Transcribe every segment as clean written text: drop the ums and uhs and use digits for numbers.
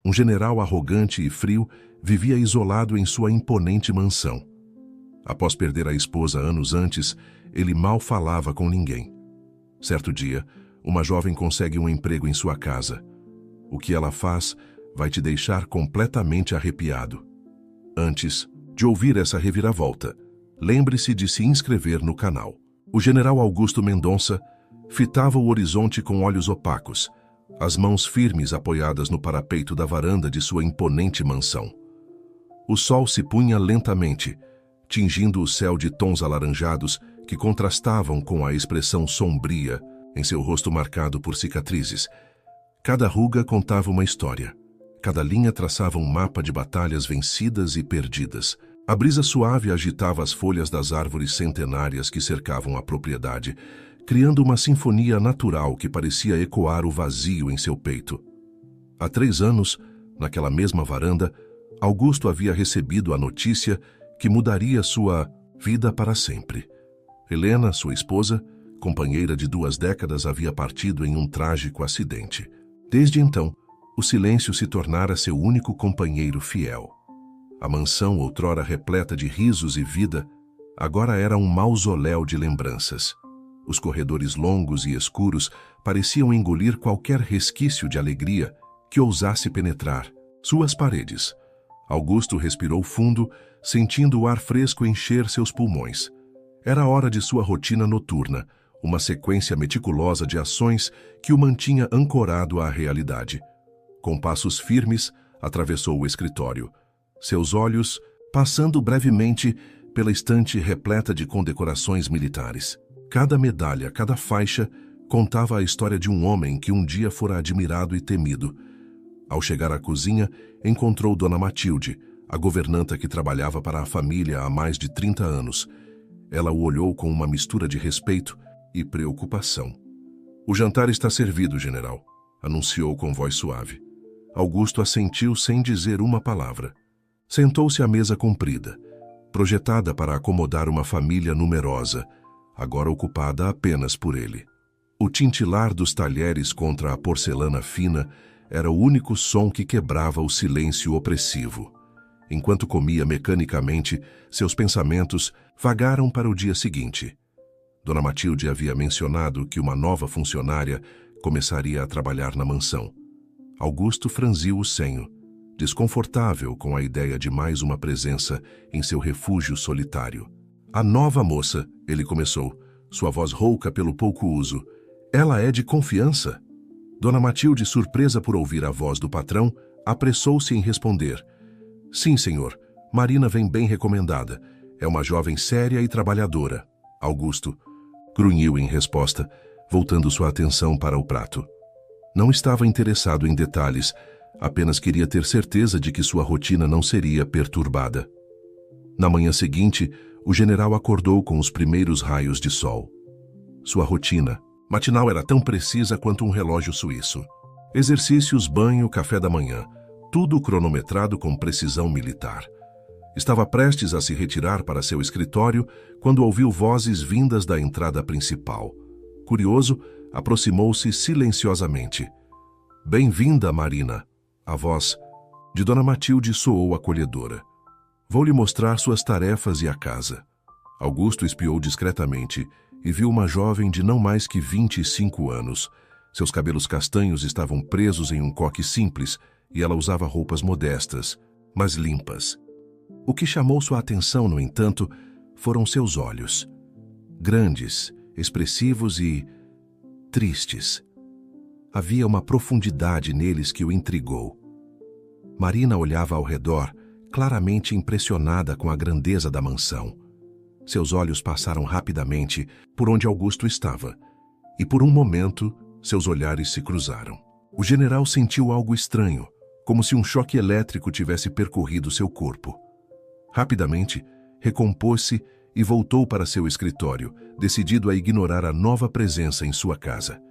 Um general arrogante e frio vivia isolado em sua imponente mansão. Após perder a esposa anos antes, ele mal falava com ninguém. Certo dia, uma jovem consegue um emprego em sua casa. O que ela faz vai te deixar completamente arrepiado. Antes de ouvir essa reviravolta, lembre-se de se inscrever no canal. O general Augusto Mendonça fitava o horizonte com olhos opacos, as mãos firmes apoiadas no parapeito da varanda de sua imponente mansão. O sol se punha lentamente, tingindo o céu de tons alaranjados que contrastavam com a expressão sombria em seu rosto marcado por cicatrizes. Cada ruga contava uma história. Cada linha traçava um mapa de batalhas vencidas e perdidas. A brisa suave agitava as folhas das árvores centenárias que cercavam a propriedade, criando uma sinfonia natural que parecia ecoar o vazio em seu peito. Há 3 anos, naquela mesma varanda, Augusto havia recebido a notícia que mudaria sua vida para sempre. Helena, sua esposa, companheira de 2 décadas, havia partido em um trágico acidente. Desde então, o silêncio se tornara seu único companheiro fiel. A mansão, outrora repleta de risos e vida, agora era um mausoléu de lembranças. Os corredores longos e escuros pareciam engolir qualquer resquício de alegria que ousasse penetrar suas paredes. Augusto respirou fundo, sentindo o ar fresco encher seus pulmões. Era hora de sua rotina noturna, uma sequência meticulosa de ações que o mantinha ancorado à realidade. Com passos firmes, atravessou o escritório. Seus olhos, passando brevemente pela estante repleta de condecorações militares. Cada medalha, cada faixa, contava a história de um homem que um dia fora admirado e temido. Ao chegar à cozinha, encontrou Dona Matilde, a governanta que trabalhava para a família há mais de 30 anos. Ela o olhou com uma mistura de respeito e preocupação. "O jantar está servido, general", anunciou com voz suave. Augusto assentiu sem dizer uma palavra. Sentou-se à mesa comprida, projetada para acomodar uma família numerosa, agora ocupada apenas por ele. O tintilar dos talheres contra a porcelana fina era o único som que quebrava o silêncio opressivo. Enquanto comia mecanicamente, seus pensamentos vagaram para o dia seguinte. Dona Matilde havia mencionado que uma nova funcionária começaria a trabalhar na mansão. Augusto franziu o senho, desconfortável com a ideia de mais uma presença em seu refúgio solitário. "A nova moça", ele começou, sua voz rouca pelo pouco uso. "Ela é de confiança?" Dona Matilde, surpresa por ouvir a voz do patrão, apressou-se em responder. "Sim, senhor. Marina vem bem recomendada. É uma jovem séria e trabalhadora." Augusto grunhiu em resposta, voltando sua atenção para o prato. Não estava interessado em detalhes, apenas queria ter certeza de que sua rotina não seria perturbada. Na manhã seguinte, o general acordou com os primeiros raios de sol. Sua rotina matinal era tão precisa quanto um relógio suíço. Exercícios, banho, café da manhã, tudo cronometrado com precisão militar. Estava prestes a se retirar para seu escritório quando ouviu vozes vindas da entrada principal. Curioso, aproximou-se silenciosamente. "Bem-vinda, Marina." A voz de Dona Matilde soou acolhedora. "Vou lhe mostrar suas tarefas e a casa." Augusto espiou discretamente e viu uma jovem de não mais que 25 anos. Seus cabelos castanhos estavam presos em um coque simples e ela usava roupas modestas, mas limpas. O que chamou sua atenção, no entanto, foram seus olhos. Grandes, expressivos e tristes. Havia uma profundidade neles que o intrigou. Marina olhava ao redor, claramente impressionada com a grandeza da mansão. Seus olhos passaram rapidamente por onde Augusto estava, e por um momento seus olhares se cruzaram. O general sentiu algo estranho, como se um choque elétrico tivesse percorrido seu corpo. Rapidamente, recompôs-se e voltou para seu escritório, decidido a ignorar a nova presença em sua casa.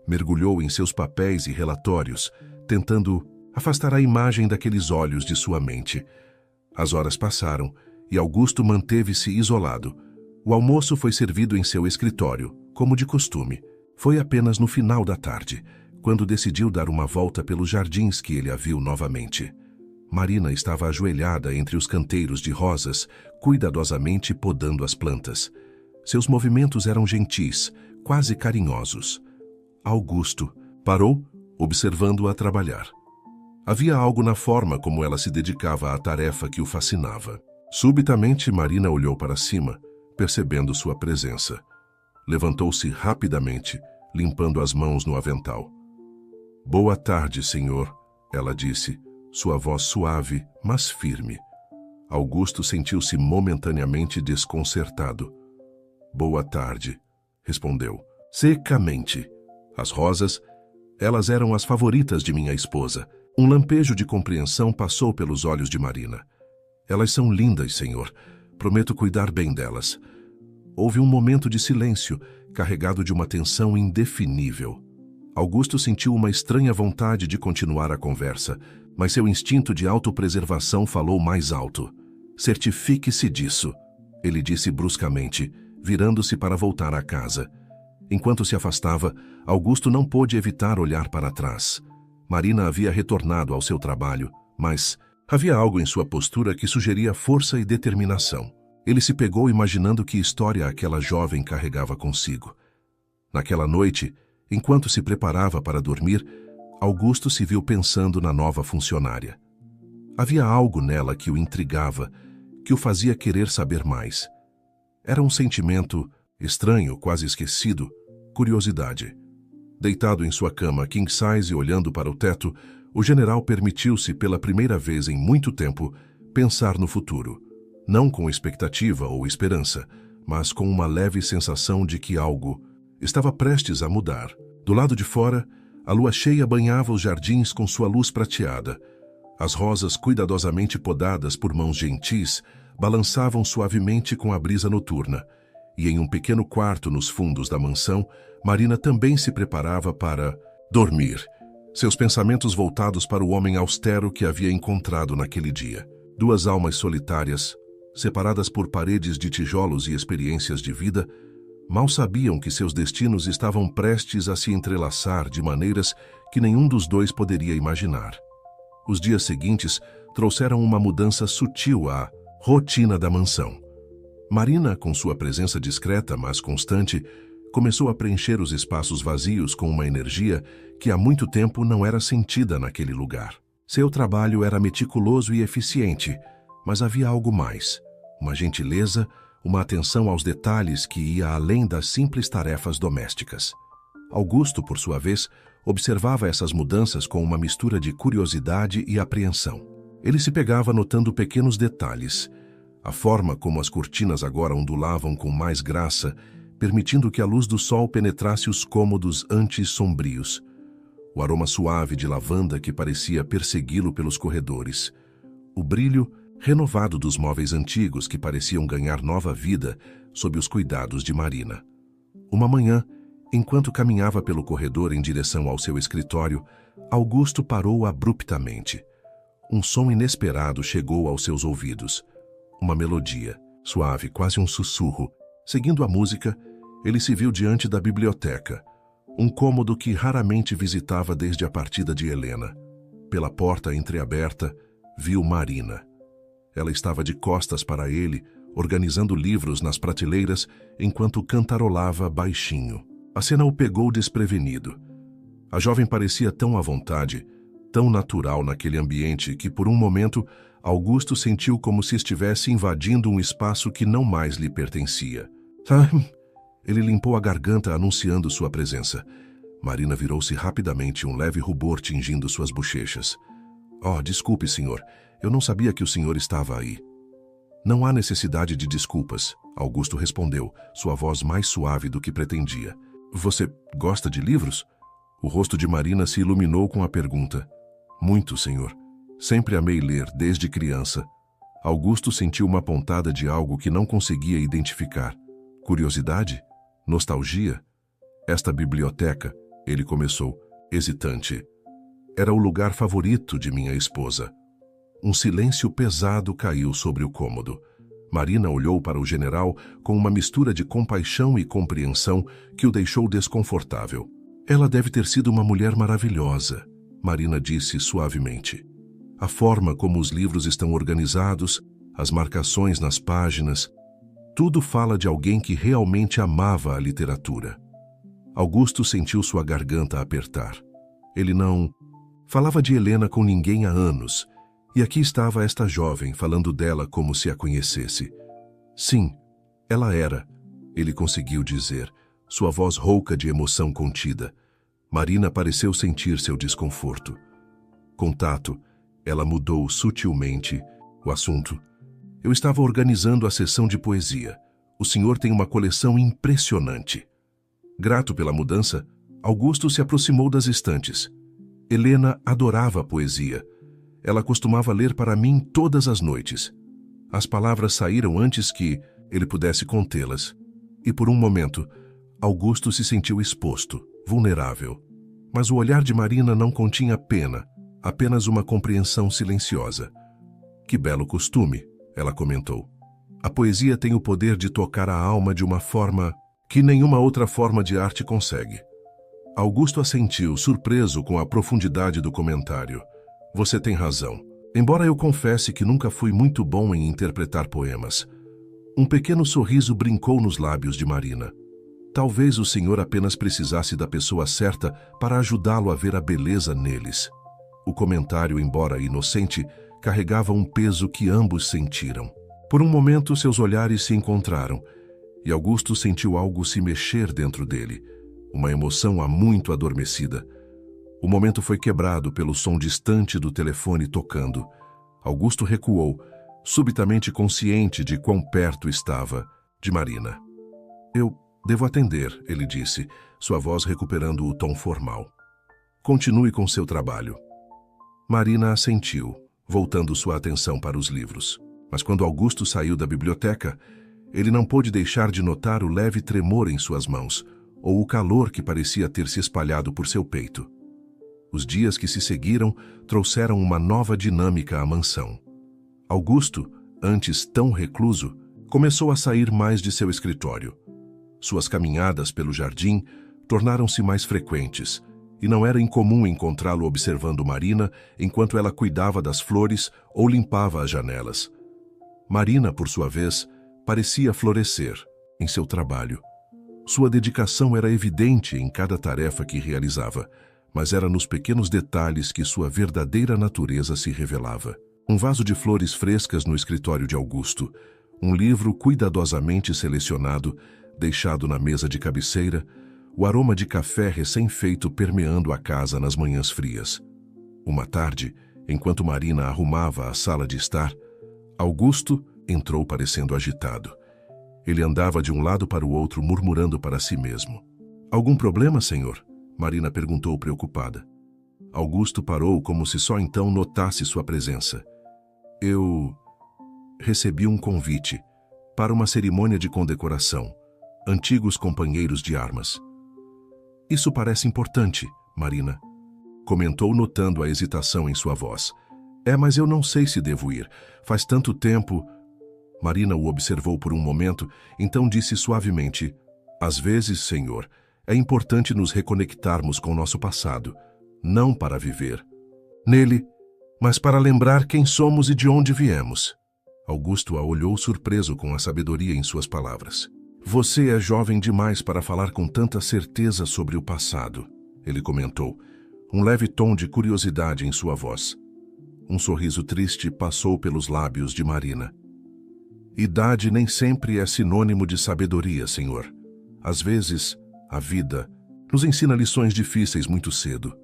Mergulhou em seus papéis e relatórios, tentando afastar a imagem daqueles olhos de sua mente. As horas passaram e Augusto manteve-se isolado. O almoço foi servido em seu escritório, como de costume. Foi apenas no final da tarde, quando decidiu dar uma volta pelos jardins que ele a viu novamente. Marina estava ajoelhada entre os canteiros de rosas, cuidadosamente podando as plantas. Seus movimentos eram gentis, quase carinhosos. Augusto parou, observando-a trabalhar. Havia algo na forma como ela se dedicava à tarefa que o fascinava. Subitamente, Marina olhou para cima, percebendo sua presença. Levantou-se rapidamente, limpando as mãos no avental. "Boa tarde, senhor", ela disse, sua voz suave, mas firme. Augusto sentiu-se momentaneamente desconcertado. "Boa tarde", respondeu, secamente. As rosas, elas eram as favoritas de minha esposa. Um lampejo de compreensão passou pelos olhos de Marina. "Elas são lindas, senhor. Prometo cuidar bem delas." Houve um momento de silêncio, carregado de uma tensão indefinível. Augusto sentiu uma estranha vontade de continuar a conversa, mas seu instinto de autopreservação falou mais alto. "Certifique-se disso", ele disse bruscamente, virando-se para voltar à casa. Enquanto se afastava, Augusto não pôde evitar olhar para trás. Marina havia retornado ao seu trabalho, mas havia algo em sua postura que sugeria força e determinação. Ele se pegou imaginando que história aquela jovem carregava consigo. Naquela noite, enquanto se preparava para dormir, Augusto se viu pensando na nova funcionária. Havia algo nela que o intrigava, que o fazia querer saber mais. Era um sentimento estranho, quase esquecido, curiosidade. Deitado em sua cama king size e olhando para o teto, o general permitiu-se pela primeira vez em muito tempo pensar no futuro. Não com expectativa ou esperança, mas com uma leve sensação de que algo estava prestes a mudar. Do lado de fora, a lua cheia banhava os jardins com sua luz prateada. As rosas cuidadosamente podadas por mãos gentis balançavam suavemente com a brisa noturna. E em um pequeno quarto nos fundos da mansão, Marina também se preparava para dormir, seus pensamentos voltados para o homem austero que havia encontrado naquele dia. Duas almas solitárias, separadas por paredes de tijolos e experiências de vida, mal sabiam que seus destinos estavam prestes a se entrelaçar de maneiras que nenhum dos dois poderia imaginar. Os dias seguintes trouxeram uma mudança sutil à rotina da mansão. Marina, com sua presença discreta, mas constante, começou a preencher os espaços vazios com uma energia que há muito tempo não era sentida naquele lugar. Seu trabalho era meticuloso e eficiente, mas havia algo mais, uma gentileza, uma atenção aos detalhes que ia além das simples tarefas domésticas. Augusto, por sua vez, observava essas mudanças com uma mistura de curiosidade e apreensão. Ele se pegava notando pequenos detalhes, a forma como as cortinas agora ondulavam com mais graça, permitindo que a luz do sol penetrasse os cômodos antes sombrios. O aroma suave de lavanda que parecia persegui-lo pelos corredores. O brilho renovado dos móveis antigos que pareciam ganhar nova vida sob os cuidados de Marina. Uma manhã, enquanto caminhava pelo corredor em direção ao seu escritório, Augusto parou abruptamente. Um som inesperado chegou aos seus ouvidos. Uma melodia, suave, quase um sussurro. Seguindo a música, ele se viu diante da biblioteca, um cômodo que raramente visitava desde a partida de Helena. Pela porta entreaberta, viu Marina. Ela estava de costas para ele, organizando livros nas prateleiras, enquanto cantarolava baixinho. A cena o pegou desprevenido. A jovem parecia tão à vontade, tão natural naquele ambiente que, por um momento, Augusto sentiu como se estivesse invadindo um espaço que não mais lhe pertencia. Ele limpou a garganta anunciando sua presença. Marina virou-se rapidamente, um leve rubor tingindo suas bochechas. "Oh, desculpe, senhor. Eu não sabia que o senhor estava aí." "Não há necessidade de desculpas", Augusto respondeu, sua voz mais suave do que pretendia. "Você gosta de livros?" O rosto de Marina se iluminou com a pergunta. "Muito, senhor. Sempre amei ler, desde criança." Augusto sentiu uma pontada de algo que não conseguia identificar. Curiosidade? Nostalgia? "Esta biblioteca", ele começou, hesitante, "era o lugar favorito de minha esposa." Um silêncio pesado caiu sobre o cômodo. Marina olhou para o general com uma mistura de compaixão e compreensão que o deixou desconfortável. Ela deve ter sido uma mulher maravilhosa, Marina disse suavemente. A forma como os livros estão organizados, as marcações nas páginas, tudo fala de alguém que realmente amava a literatura. Augusto sentiu sua garganta apertar. Ele não falava de Helena com ninguém há anos, e aqui estava esta jovem falando dela como se a conhecesse. Sim, ela era, ele conseguiu dizer, sua voz rouca de emoção contida. Marina pareceu sentir seu desconforto. Com tato, ela mudou sutilmente o assunto. Eu estava organizando a sessão de poesia. O senhor tem uma coleção impressionante. Grato pela mudança, Augusto se aproximou das estantes. Helena adorava a poesia. Ela costumava ler para mim todas as noites. As palavras saíram antes que ele pudesse contê-las. E por um momento, Augusto se sentiu exposto, vulnerável. Mas o olhar de Marina não continha pena, apenas uma compreensão silenciosa. Que belo costume, ela comentou. A poesia tem o poder de tocar a alma de uma forma que nenhuma outra forma de arte consegue. Augusto assentiu, surpreso com a profundidade do comentário. Você tem razão. Embora eu confesse que nunca fui muito bom em interpretar poemas. Um pequeno sorriso brincou nos lábios de Marina. Talvez o senhor apenas precisasse da pessoa certa para ajudá-lo a ver a beleza neles. O comentário, embora inocente, carregava um peso que ambos sentiram. Por um momento, seus olhares se encontraram, e Augusto sentiu algo se mexer dentro dele, uma emoção há muito adormecida. O momento foi quebrado pelo som distante do telefone tocando. Augusto recuou, subitamente consciente de quão perto estava de Marina. Eu devo atender, ele disse, sua voz recuperando o tom formal. Continue com seu trabalho. Marina assentiu, voltando sua atenção para os livros. Mas quando Augusto saiu da biblioteca, ele não pôde deixar de notar o leve tremor em suas mãos, ou o calor que parecia ter se espalhado por seu peito. Os dias que se seguiram trouxeram uma nova dinâmica à mansão. Augusto, antes tão recluso, começou a sair mais de seu escritório. Suas caminhadas pelo jardim tornaram-se mais frequentes, e não era incomum encontrá-lo observando Marina enquanto ela cuidava das flores ou limpava as janelas. Marina, por sua vez, parecia florescer em seu trabalho. Sua dedicação era evidente em cada tarefa que realizava, mas era nos pequenos detalhes que sua verdadeira natureza se revelava. Um vaso de flores frescas no escritório de Augusto, um livro cuidadosamente selecionado, deixado na mesa de cabeceira, o aroma de café recém-feito permeando a casa nas manhãs frias. Uma tarde, enquanto Marina arrumava a sala de estar, Augusto entrou parecendo agitado. Ele andava de um lado para o outro, murmurando para si mesmo. Algum problema, senhor? Marina perguntou preocupada. Augusto parou como se só então notasse sua presença. Eu recebi um convite para uma cerimônia de condecoração. Antigos companheiros de armas. Isso parece importante, Marina, comentou notando a hesitação em sua voz. Mas eu não sei se devo ir. Faz tanto tempo... Marina o observou por um momento, então disse suavemente, às vezes, senhor, é importante nos reconectarmos com nosso passado, não para viver nele, mas para lembrar quem somos e de onde viemos. Augusto a olhou surpreso com a sabedoria em suas palavras. Você é jovem demais para falar com tanta certeza sobre o passado, ele comentou, um leve tom de curiosidade em sua voz. Um sorriso triste passou pelos lábios de Marina. Idade nem sempre é sinônimo de sabedoria, senhor. Às vezes, a vida nos ensina lições difíceis muito cedo.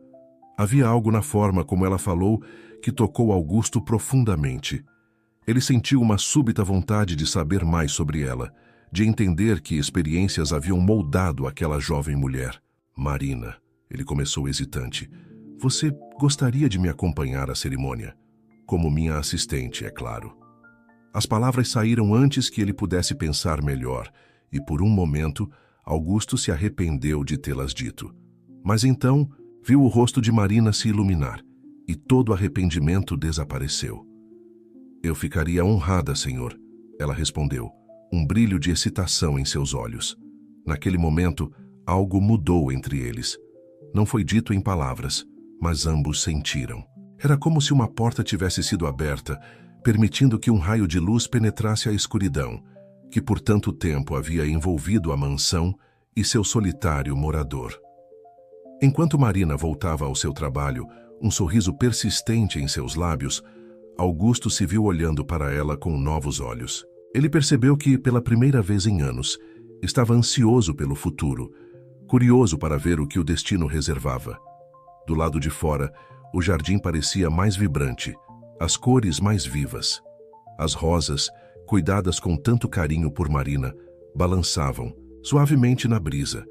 Havia algo na forma como ela falou que tocou Augusto profundamente. Ele sentiu uma súbita vontade de saber mais sobre ela, de entender que experiências haviam moldado aquela jovem mulher. Marina, ele começou hesitante, você gostaria de me acompanhar à cerimônia? Como minha assistente, é claro. As palavras saíram antes que ele pudesse pensar melhor, e por um momento, Augusto se arrependeu de tê-las dito. Mas então, viu o rosto de Marina se iluminar, e todo arrependimento desapareceu. Eu ficaria honrada, senhor, ela respondeu, um brilho de excitação em seus olhos. Naquele momento, algo mudou entre eles. Não foi dito em palavras, mas ambos sentiram. Era como se uma porta tivesse sido aberta, permitindo que um raio de luz penetrasse a escuridão, que por tanto tempo havia envolvido a mansão e seu solitário morador. Enquanto Marina voltava ao seu trabalho, um sorriso persistente em seus lábios, Augusto se viu olhando para ela com novos olhos. Ele percebeu que, pela primeira vez em anos, estava ansioso pelo futuro, curioso para ver o que o destino reservava. Do lado de fora, o jardim parecia mais vibrante, as cores mais vivas. As rosas, cuidadas com tanto carinho por Marina, balançavam suavemente na brisa,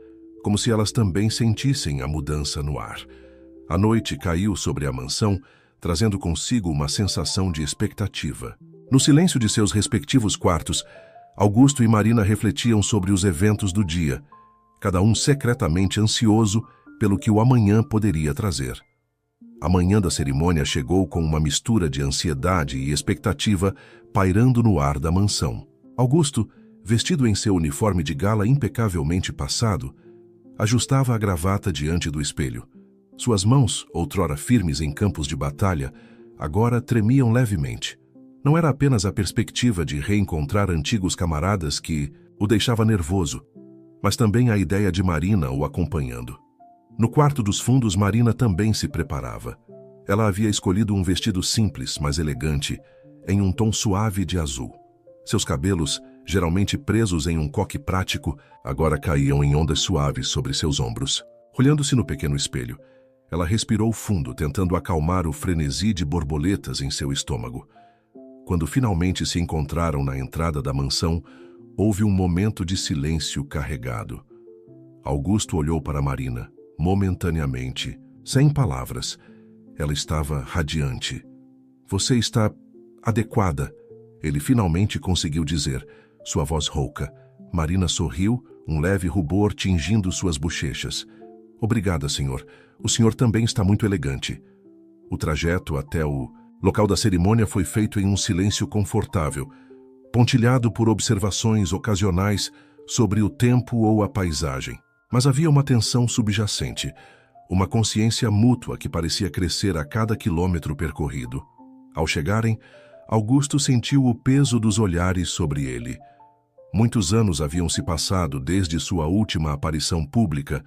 como se elas também sentissem a mudança no ar. A noite caiu sobre a mansão, trazendo consigo uma sensação de expectativa. No silêncio de seus respectivos quartos, Augusto e Marina refletiam sobre os eventos do dia, cada um secretamente ansioso pelo que o amanhã poderia trazer. A manhã da cerimônia chegou com uma mistura de ansiedade e expectativa pairando no ar da mansão. Augusto, vestido em seu uniforme de gala impecavelmente passado, ajustava a gravata diante do espelho. Suas mãos, outrora firmes em campos de batalha, agora tremiam levemente. Não era apenas a perspectiva de reencontrar antigos camaradas que o deixava nervoso, mas também a ideia de Marina o acompanhando. No quarto dos fundos, Marina também se preparava. Ela havia escolhido um vestido simples, mas elegante, em um tom suave de azul. Seus cabelos, geralmente presos em um coque prático, agora caíam em ondas suaves sobre seus ombros. Olhando-se no pequeno espelho, ela respirou fundo, tentando acalmar o frenesi de borboletas em seu estômago. Quando finalmente se encontraram na entrada da mansão, houve um momento de silêncio carregado. Augusto olhou para Marina, momentaneamente, sem palavras. Ela estava radiante. "Você está adequada", ele finalmente conseguiu dizer, sua voz rouca. Marina sorriu, um leve rubor tingindo suas bochechas. "Obrigada, senhor. O senhor também está muito elegante." O trajeto até o local da cerimônia foi feito em um silêncio confortável, pontilhado por observações ocasionais sobre o tempo ou a paisagem. Mas havia uma tensão subjacente, uma consciência mútua que parecia crescer a cada quilômetro percorrido. Ao chegarem, Augusto sentiu o peso dos olhares sobre ele. Muitos anos haviam se passado desde sua última aparição pública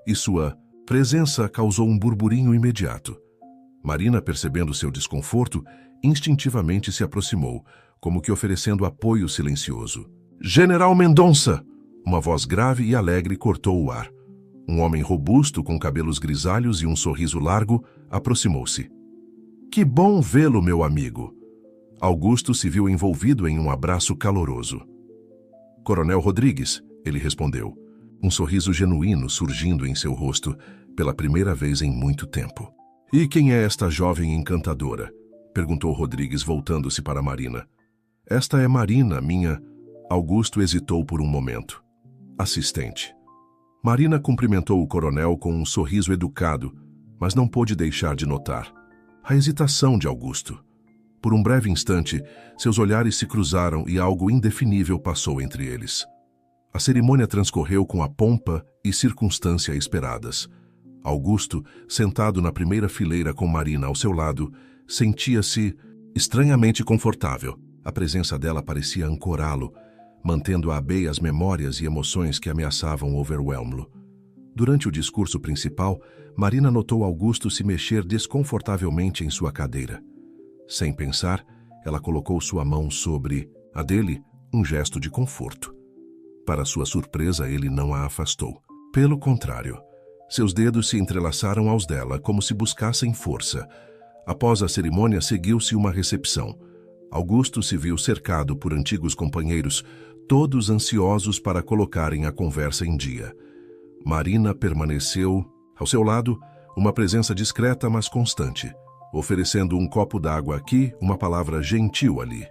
e sua presença causou um burburinho imediato. Marina, percebendo seu desconforto, instintivamente se aproximou, como que oferecendo apoio silencioso. "General Mendonça!" Uma voz grave e alegre cortou o ar. Um homem robusto, com cabelos grisalhos e um sorriso largo, aproximou-se. "Que bom vê-lo, meu amigo!" Augusto se viu envolvido em um abraço caloroso. "Coronel Rodrigues", ele respondeu, um sorriso genuíno surgindo em seu rosto pela primeira vez em muito tempo. "E quem é esta jovem encantadora?" perguntou Rodrigues, voltando-se para Marina. "Esta é Marina, minha..." Augusto hesitou por um momento. "Assistente." Marina cumprimentou o coronel com um sorriso educado, mas não pôde deixar de notar a hesitação de Augusto. Por um breve instante, seus olhares se cruzaram e algo indefinível passou entre eles. A cerimônia transcorreu com a pompa e circunstância esperadas. Augusto, sentado na primeira fileira com Marina ao seu lado, sentia-se estranhamente confortável. A presença dela parecia ancorá-lo, mantendo à bay as memórias e emoções que ameaçavam overwhelmá-lo. Durante o discurso principal, Marina notou Augusto se mexer desconfortavelmente em sua cadeira. Sem pensar, ela colocou sua mão sobre a dele, um gesto de conforto. Para sua surpresa, ele não a afastou. Pelo contrário, seus dedos se entrelaçaram aos dela como se buscassem força. Após a cerimônia, seguiu-se uma recepção. Augusto se viu cercado por antigos companheiros, todos ansiosos para colocarem a conversa em dia. Marina permaneceu ao seu lado, uma presença discreta mas constante, oferecendo um copo d'água aqui, uma palavra gentil ali.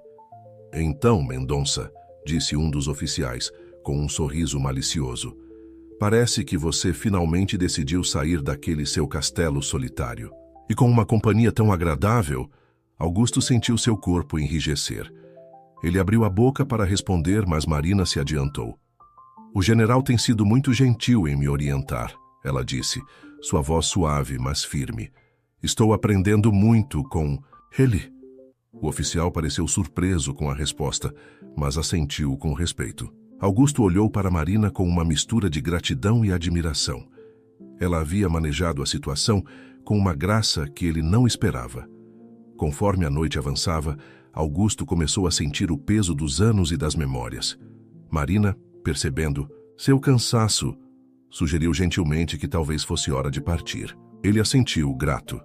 "Então, Mendonça", disse um dos oficiais, com um sorriso malicioso, "parece que você finalmente decidiu sair daquele seu castelo solitário." E com uma companhia tão agradável, Augusto sentiu seu corpo enrijecer. Ele abriu a boca para responder, mas Marina se adiantou. "O general tem sido muito gentil em me orientar", ela disse, sua voz suave, mas firme. Estou aprendendo muito com ele. O oficial pareceu surpreso com a resposta, mas assentiu com respeito. Augusto olhou para Marina com uma mistura de gratidão e admiração. Ela havia manejado a situação com uma graça que ele não esperava. Conforme a noite avançava, Augusto começou a sentir o peso dos anos e das memórias. Marina, percebendo seu cansaço, sugeriu gentilmente que talvez fosse hora de partir. Ele assentiu, grato.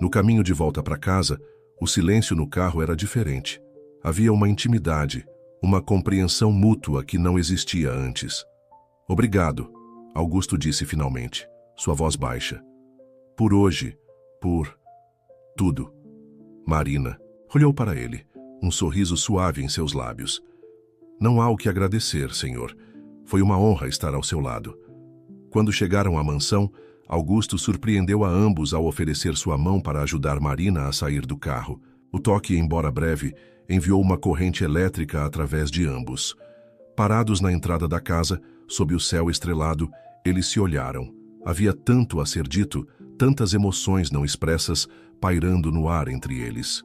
No caminho de volta para casa, o silêncio no carro era diferente. Havia uma intimidade, uma compreensão mútua que não existia antes. Obrigado, Augusto disse finalmente, sua voz baixa. Por hoje, por tudo. Marina olhou para ele, um sorriso suave em seus lábios. Não há o que agradecer, senhor. Foi uma honra estar ao seu lado. Quando chegaram à mansão, Augusto surpreendeu a ambos ao oferecer sua mão para ajudar Marina a sair do carro. O toque, embora breve, enviou uma corrente elétrica através de ambos. Parados na entrada da casa, sob o céu estrelado, eles se olharam. Havia tanto a ser dito, tantas emoções não expressas, pairando no ar entre eles.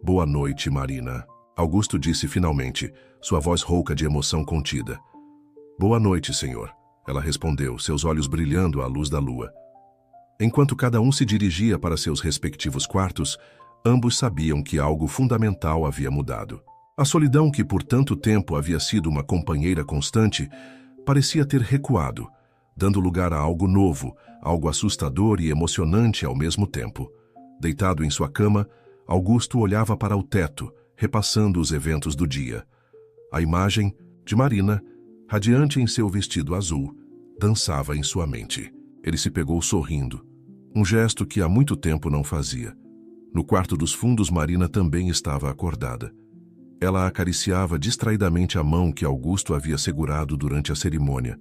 Boa noite, Marina. Augusto disse finalmente, sua voz rouca de emoção contida. Boa noite, senhor. Ela respondeu, seus olhos brilhando à luz da lua. Enquanto cada um se dirigia para seus respectivos quartos, ambos sabiam que algo fundamental havia mudado. A solidão que por tanto tempo havia sido uma companheira constante parecia ter recuado, dando lugar a algo novo, algo assustador e emocionante ao mesmo tempo. Deitado em sua cama, Augusto olhava para o teto, repassando os eventos do dia. A imagem de Marina, radiante em seu vestido azul, dançava em sua mente. Ele se pegou sorrindo, um gesto que há muito tempo não fazia. No quarto dos fundos, Marina também estava acordada. Ela acariciava distraidamente a mão que Augusto havia segurado durante a cerimônia,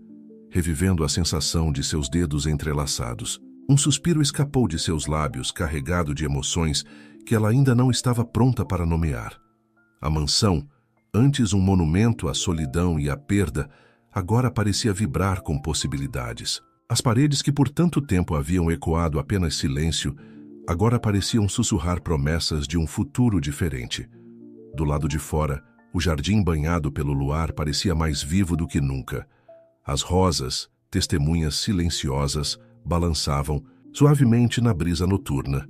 revivendo a sensação de seus dedos entrelaçados. Um suspiro escapou de seus lábios, carregado de emoções que ela ainda não estava pronta para nomear. A mansão, antes um monumento à solidão e à perda, agora parecia vibrar com possibilidades. As paredes que por tanto tempo haviam ecoado apenas silêncio, agora pareciam sussurrar promessas de um futuro diferente. Do lado de fora, o jardim banhado pelo luar parecia mais vivo do que nunca. As rosas, testemunhas silenciosas, balançavam suavemente na brisa noturna,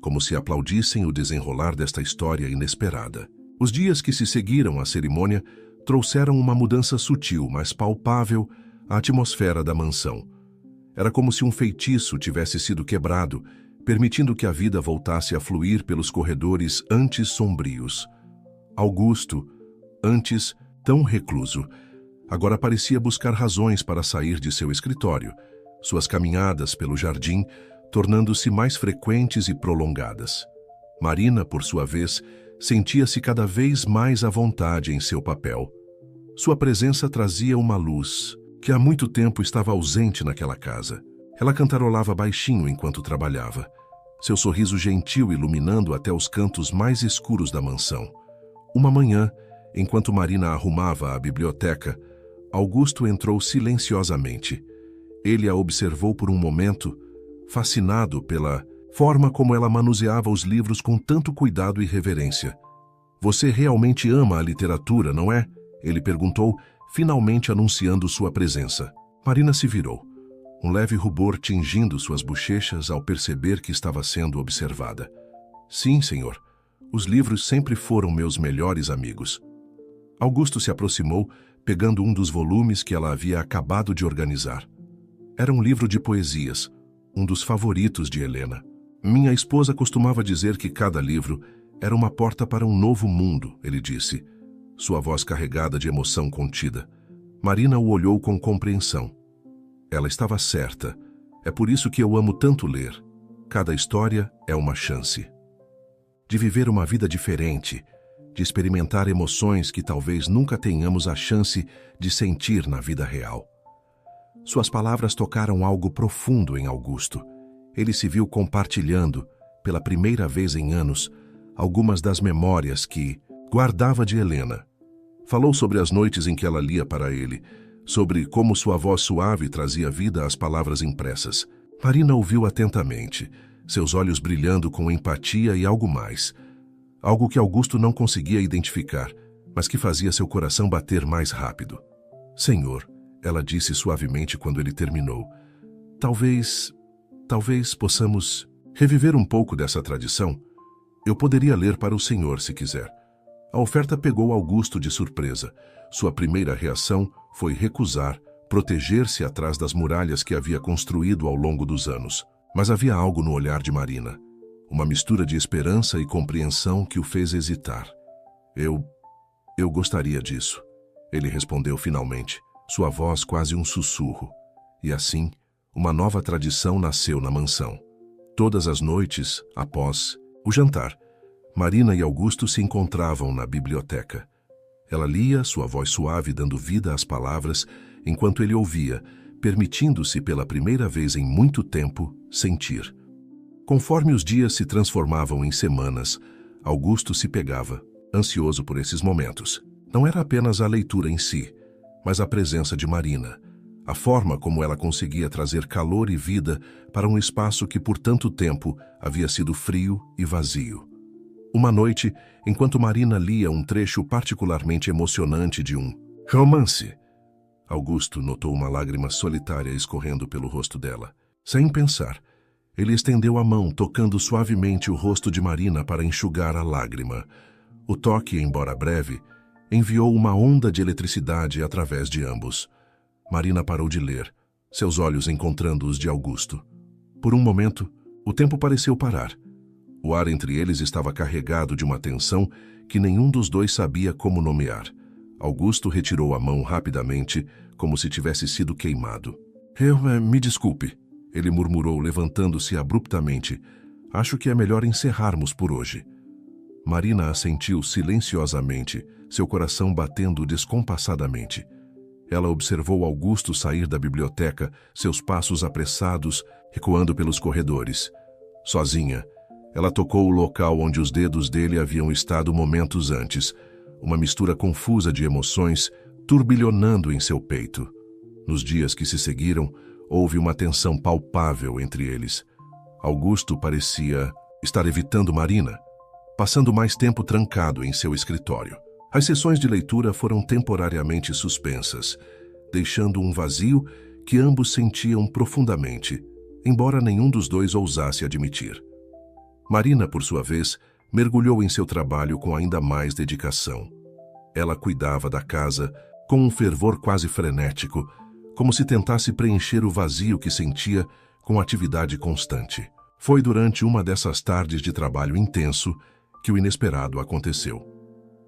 como se aplaudissem o desenrolar desta história inesperada. Os dias que se seguiram à cerimônia trouxeram uma mudança sutil, mas palpável, à atmosfera da mansão. Era como se um feitiço tivesse sido quebrado, permitindo que a vida voltasse a fluir pelos corredores antes sombrios. Augusto, antes tão recluso, agora parecia buscar razões para sair de seu escritório, suas caminhadas pelo jardim tornando-se mais frequentes e prolongadas. Marina, por sua vez, sentia-se cada vez mais à vontade em seu papel. Sua presença trazia uma luz que há muito tempo estava ausente naquela casa. Ela cantarolava baixinho enquanto trabalhava, seu sorriso gentil iluminando até os cantos mais escuros da mansão. Uma manhã, enquanto Marina arrumava a biblioteca, Augusto entrou silenciosamente. Ele a observou por um momento, fascinado pela forma como ela manuseava os livros com tanto cuidado e reverência. Você realmente ama a literatura, não é? Ele perguntou, finalmente anunciando sua presença. Marina se virou, um leve rubor tingindo suas bochechas ao perceber que estava sendo observada. Sim, senhor. Os livros sempre foram meus melhores amigos. Augusto se aproximou, pegando um dos volumes que ela havia acabado de organizar. Era um livro de poesias, um dos favoritos de Helena. Minha esposa costumava dizer que cada livro era uma porta para um novo mundo, ele disse, sua voz carregada de emoção contida. Marina o olhou com compreensão. Ela estava certa. É por isso que eu amo tanto ler. Cada história é uma chance de viver uma vida diferente, de experimentar emoções que talvez nunca tenhamos a chance de sentir na vida real. Suas palavras tocaram algo profundo em Augusto. Ele se viu compartilhando, pela primeira vez em anos, algumas das memórias que guardava de Helena. Falou sobre as noites em que ela lia para ele, sobre como sua voz suave trazia vida às palavras impressas. Marina ouviu atentamente, seus olhos brilhando com empatia e algo mais. Algo que Augusto não conseguia identificar, mas que fazia seu coração bater mais rápido. Senhor, ela disse suavemente quando ele terminou, talvez possamos reviver um pouco dessa tradição. Eu poderia ler para o senhor se quiser. A oferta pegou Augusto de surpresa. Sua primeira reação foi recusar, proteger-se atrás das muralhas que havia construído ao longo dos anos. Mas havia algo no olhar de Marina, uma mistura de esperança e compreensão que o fez hesitar. Eu gostaria disso, ele respondeu finalmente, sua voz quase um sussurro. E assim, uma nova tradição nasceu na mansão. Todas as noites, após o jantar, Marina e Augusto se encontravam na biblioteca. Ela lia, sua voz suave dando vida às palavras, enquanto ele ouvia, permitindo-se pela primeira vez em muito tempo sentir. Conforme os dias se transformavam em semanas, Augusto se pegava, ansioso por esses momentos. Não era apenas a leitura em si, mas a presença de Marina, a forma como ela conseguia trazer calor e vida para um espaço que por tanto tempo havia sido frio e vazio. Uma noite, enquanto Marina lia um trecho particularmente emocionante de um romance, Augusto notou uma lágrima solitária escorrendo pelo rosto dela. Sem pensar, ele estendeu a mão, tocando suavemente o rosto de Marina para enxugar a lágrima. O toque, embora breve, enviou uma onda de eletricidade através de ambos. Marina parou de ler, seus olhos encontrando os de Augusto. Por um momento, o tempo pareceu parar. O ar entre eles estava carregado de uma tensão que nenhum dos dois sabia como nomear. Augusto retirou a mão rapidamente, como se tivesse sido queimado. Me desculpe, ele murmurou, levantando-se abruptamente. Acho que é melhor encerrarmos por hoje. Marina assentiu silenciosamente, seu coração batendo descompassadamente. Ela observou Augusto sair da biblioteca, seus passos apressados, recuando pelos corredores. Sozinha, ela tocou o local onde os dedos dele haviam estado momentos antes, uma mistura confusa de emoções turbilhonando em seu peito. Nos dias que se seguiram, houve uma tensão palpável entre eles. Augusto parecia estar evitando Marina, passando mais tempo trancado em seu escritório. As sessões de leitura foram temporariamente suspensas, deixando um vazio que ambos sentiam profundamente, embora nenhum dos dois ousasse admitir. Marina, por sua vez, mergulhou em seu trabalho com ainda mais dedicação. Ela cuidava da casa com um fervor quase frenético, como se tentasse preencher o vazio que sentia com atividade constante. Foi durante uma dessas tardes de trabalho intenso que o inesperado aconteceu.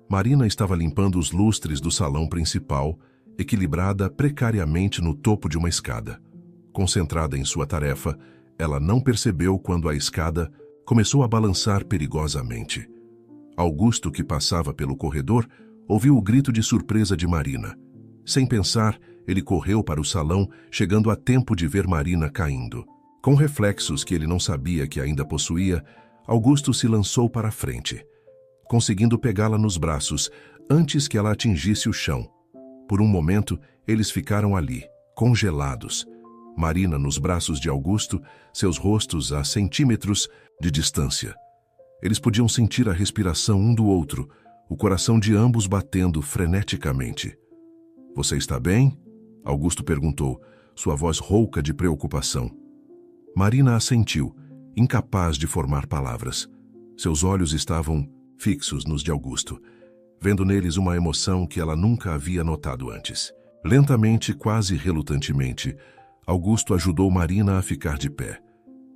Marina estava limpando os lustres do salão principal, equilibrada precariamente no topo de uma escada. Concentrada em sua tarefa, ela não percebeu quando a escada começou a balançar perigosamente. Augusto, que passava pelo corredor, ouviu o grito de surpresa de Marina. Sem pensar, ele correu para o salão, chegando a tempo de ver Marina caindo. Com reflexos que ele não sabia que ainda possuía, Augusto se lançou para a frente, conseguindo pegá-la nos braços antes que ela atingisse o chão. Por um momento, eles ficaram ali, congelados. Marina nos braços de Augusto, seus rostos a centímetros de distância. Eles podiam sentir a respiração um do outro, o coração de ambos batendo freneticamente. "Você está bem?" Augusto perguntou, sua voz rouca de preocupação. Marina assentiu, incapaz de formar palavras. Seus olhos estavam fixos nos de Augusto, vendo neles uma emoção que ela nunca havia notado antes. Lentamente, quase relutantemente, Augusto ajudou Marina a ficar de pé.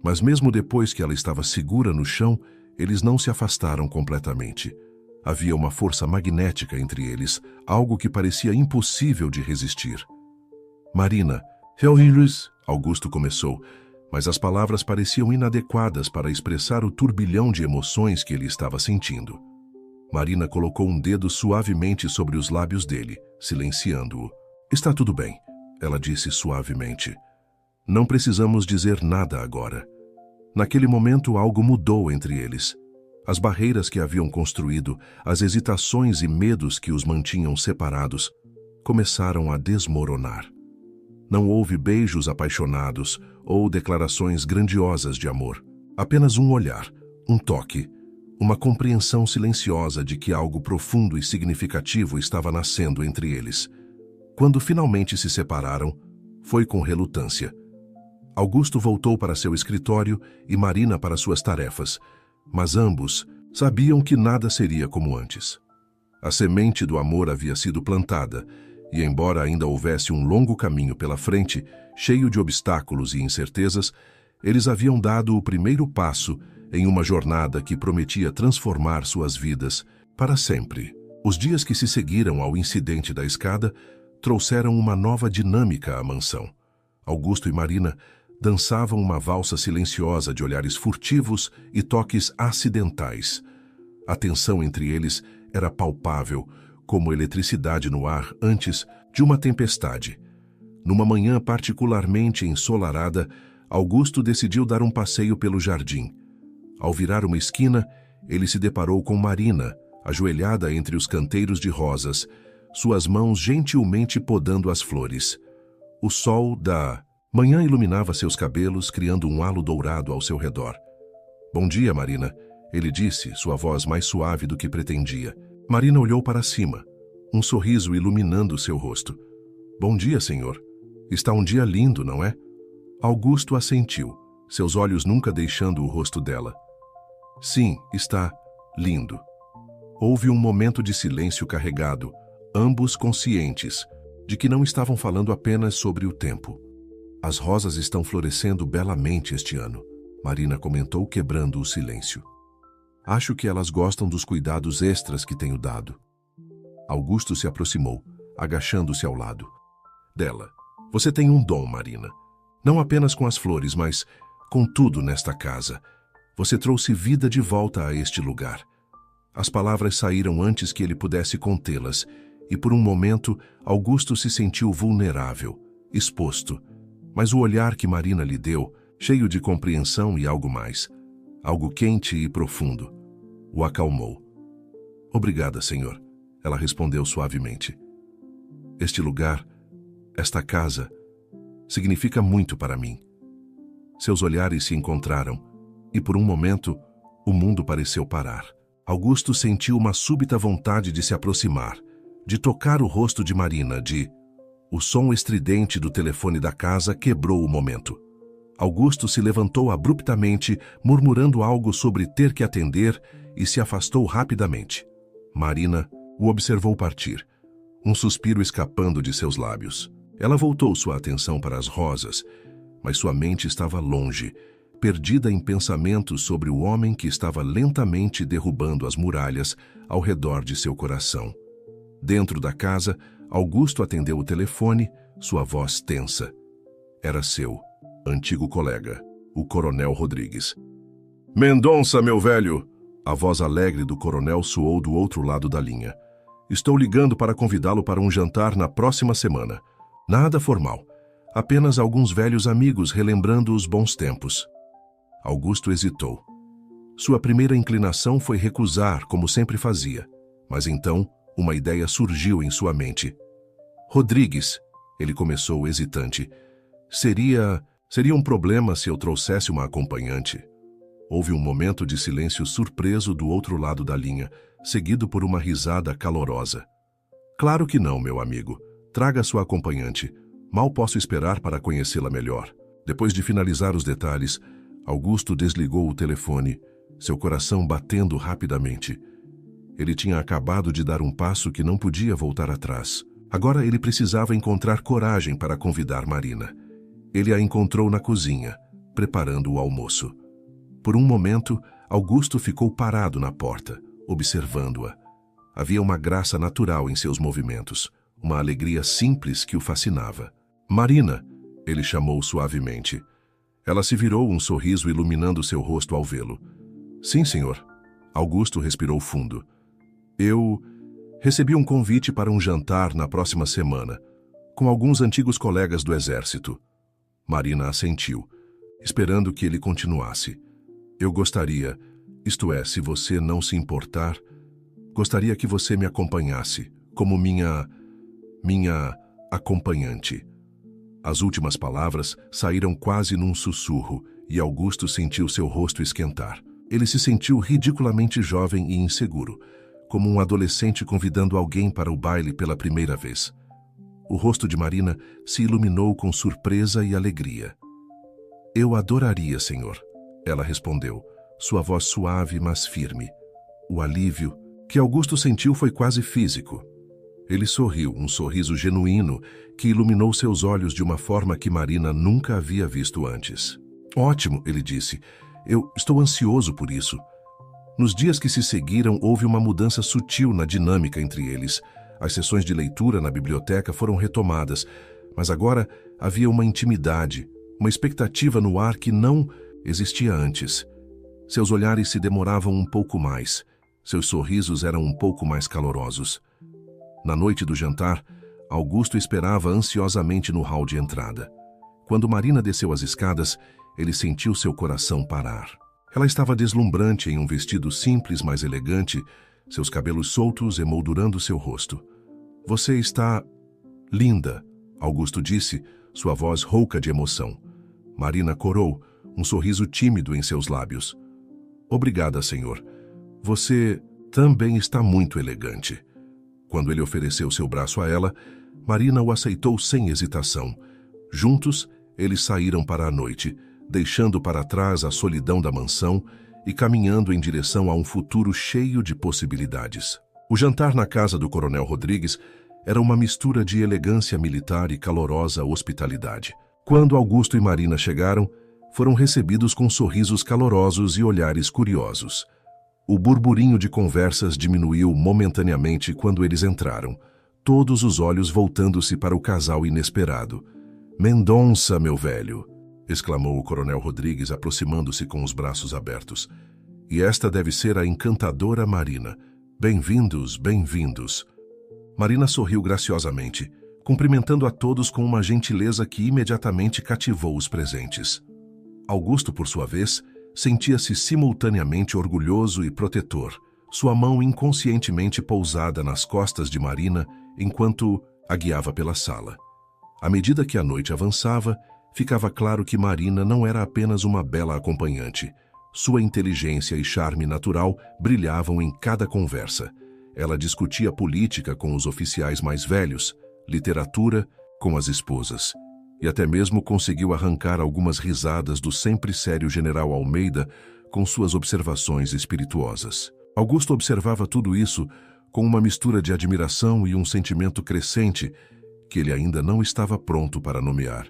Mas mesmo depois que ela estava segura no chão, eles não se afastaram completamente. Havia uma força magnética entre eles, algo que parecia impossível de resistir. "Marina, Augusto começou, mas as palavras pareciam inadequadas para expressar o turbilhão de emoções que ele estava sentindo. Marina colocou um dedo suavemente sobre os lábios dele, silenciando-o. "Está tudo bem", ela disse suavemente. "Não precisamos dizer nada agora." Naquele momento, algo mudou entre eles. As barreiras que haviam construído, as hesitações e medos que os mantinham separados, começaram a desmoronar. Não houve beijos apaixonados ou declarações grandiosas de amor. Apenas um olhar, um toque, uma compreensão silenciosa de que algo profundo e significativo estava nascendo entre eles. Quando finalmente se separaram, foi com relutância. Augusto voltou para seu escritório e Marina para suas tarefas, mas ambos sabiam que nada seria como antes. A semente do amor havia sido plantada, e embora ainda houvesse um longo caminho pela frente, cheio de obstáculos e incertezas, eles haviam dado o primeiro passo em uma jornada que prometia transformar suas vidas para sempre. Os dias que se seguiram ao incidente da escada trouxeram uma nova dinâmica à mansão. Augusto e Marina dançavam uma valsa silenciosa de olhares furtivos e toques acidentais. A tensão entre eles era palpável, como eletricidade no ar antes de uma tempestade. Numa manhã particularmente ensolarada, Augusto decidiu dar um passeio pelo jardim. Ao virar uma esquina, ele se deparou com Marina, ajoelhada entre os canteiros de rosas, suas mãos gentilmente podando as flores. O sol da manhã iluminava seus cabelos, criando um halo dourado ao seu redor. "Bom dia, Marina", ele disse, sua voz mais suave do que pretendia. Marina olhou para cima, um sorriso iluminando seu rosto. "Bom dia, senhor. Está um dia lindo, não é?" Augusto assentiu, seus olhos nunca deixando o rosto dela. "Sim, está lindo." Houve um momento de silêncio carregado, ambos conscientes de que não estavam falando apenas sobre o tempo. "As rosas estão florescendo belamente este ano", Marina comentou, quebrando o silêncio. "Acho que elas gostam dos cuidados extras que tenho dado." Augusto se aproximou, agachando-se ao lado dela. "Você tem um dom, Marina. Não apenas com as flores, mas com tudo nesta casa. Você trouxe vida de volta a este lugar." As palavras saíram antes que ele pudesse contê-las, e por um momento Augusto se sentiu vulnerável, exposto. Mas o olhar que Marina lhe deu, cheio de compreensão e algo mais, algo quente e profundo, o acalmou. "Obrigada, senhor", ela respondeu suavemente. "Este lugar, esta casa, significa muito para mim." Seus olhares se encontraram, e por um momento, o mundo pareceu parar. Augusto sentiu uma súbita vontade de se aproximar, de tocar o rosto de Marina, O som estridente do telefone da casa quebrou o momento. Augusto se levantou abruptamente, murmurando algo sobre ter que atender, e se afastou rapidamente. Marina o observou partir, um suspiro escapando de seus lábios. Ela voltou sua atenção para as rosas, mas sua mente estava longe, perdida em pensamentos sobre o homem que estava lentamente derrubando as muralhas ao redor de seu coração. Dentro da casa, Augusto atendeu o telefone, sua voz tensa. Era seu antigo colega, o Coronel Rodrigues. "Mendonça, meu velho!" A voz alegre do coronel soou do outro lado da linha. "Estou ligando para convidá-lo para um jantar na próxima semana. Nada formal, apenas alguns velhos amigos relembrando os bons tempos." Augusto hesitou. Sua primeira inclinação foi recusar, como sempre fazia, mas então uma ideia surgiu em sua mente. "Rodrigues", ele começou hesitante, Seria um problema se eu trouxesse uma acompanhante." Houve um momento de silêncio surpreso do outro lado da linha, seguido por uma risada calorosa. "Claro que não, meu amigo. Traga sua acompanhante. Mal posso esperar para conhecê-la melhor." Depois de finalizar os detalhes, Augusto desligou o telefone, seu coração batendo rapidamente. Ele tinha acabado de dar um passo que não podia voltar atrás. Agora ele precisava encontrar coragem para convidar Marina. Ele a encontrou na cozinha, preparando o almoço. Por um momento, Augusto ficou parado na porta, observando-a. Havia uma graça natural em seus movimentos, uma alegria simples que o fascinava. "Marina", ele chamou suavemente. Ela se virou, um sorriso iluminando seu rosto ao vê-lo. "Sim, senhor." Augusto respirou fundo. "Eu recebi um convite para um jantar na próxima semana, com alguns antigos colegas do exército." Marina assentiu, esperando que ele continuasse. "Eu gostaria, isto é, se você não se importar, gostaria que você me acompanhasse, como minha acompanhante." As últimas palavras saíram quase num sussurro e Augusto sentiu seu rosto esquentar. Ele se sentiu ridiculamente jovem e inseguro, como um adolescente convidando alguém para o baile pela primeira vez. O rosto de Marina se iluminou com surpresa e alegria. "Eu adoraria, senhor", ela respondeu, sua voz suave, mas firme. O alívio que Augusto sentiu foi quase físico. Ele sorriu, um sorriso genuíno que iluminou seus olhos de uma forma que Marina nunca havia visto antes. "Ótimo", ele disse. "Eu estou ansioso por isso." Nos dias que se seguiram, houve uma mudança sutil na dinâmica entre eles. As sessões de leitura na biblioteca foram retomadas, mas agora havia uma intimidade, uma expectativa no ar que não existia antes. Seus olhares se demoravam um pouco mais, seus sorrisos eram um pouco mais calorosos. Na noite do jantar, Augusto esperava ansiosamente no hall de entrada. Quando Marina desceu as escadas, ele sentiu seu coração parar. Ela estava deslumbrante em um vestido simples, mas elegante, seus cabelos soltos emoldurando seu rosto. "Você está linda", Augusto disse, sua voz rouca de emoção. Marina corou, um sorriso tímido em seus lábios. "Obrigada, senhor. Você também está muito elegante." Quando ele ofereceu seu braço a ela, Marina o aceitou sem hesitação. Juntos, eles saíram para a noite, deixando para trás a solidão da mansão e caminhando em direção a um futuro cheio de possibilidades. O jantar na casa do Coronel Rodrigues era uma mistura de elegância militar e calorosa hospitalidade. Quando Augusto e Marina chegaram, foram recebidos com sorrisos calorosos e olhares curiosos. O burburinho de conversas diminuiu momentaneamente quando eles entraram, todos os olhos voltando-se para o casal inesperado. "Mendonça, meu velho!" exclamou o Coronel Rodrigues, aproximando-se com os braços abertos. "E esta deve ser a encantadora Marina. Bem-vindos, bem-vindos." Marina sorriu graciosamente, cumprimentando a todos com uma gentileza que imediatamente cativou os presentes. Augusto, por sua vez, sentia-se simultaneamente orgulhoso e protetor, sua mão inconscientemente pousada nas costas de Marina enquanto a guiava pela sala. À medida que a noite avançava, ficava claro que Marina não era apenas uma bela acompanhante. Sua inteligência e charme natural brilhavam em cada conversa. Ela discutia política com os oficiais mais velhos, literatura com as esposas, e até mesmo conseguiu arrancar algumas risadas do sempre sério general Almeida com suas observações espirituosas. Augusto observava tudo isso com uma mistura de admiração e um sentimento crescente que ele ainda não estava pronto para nomear.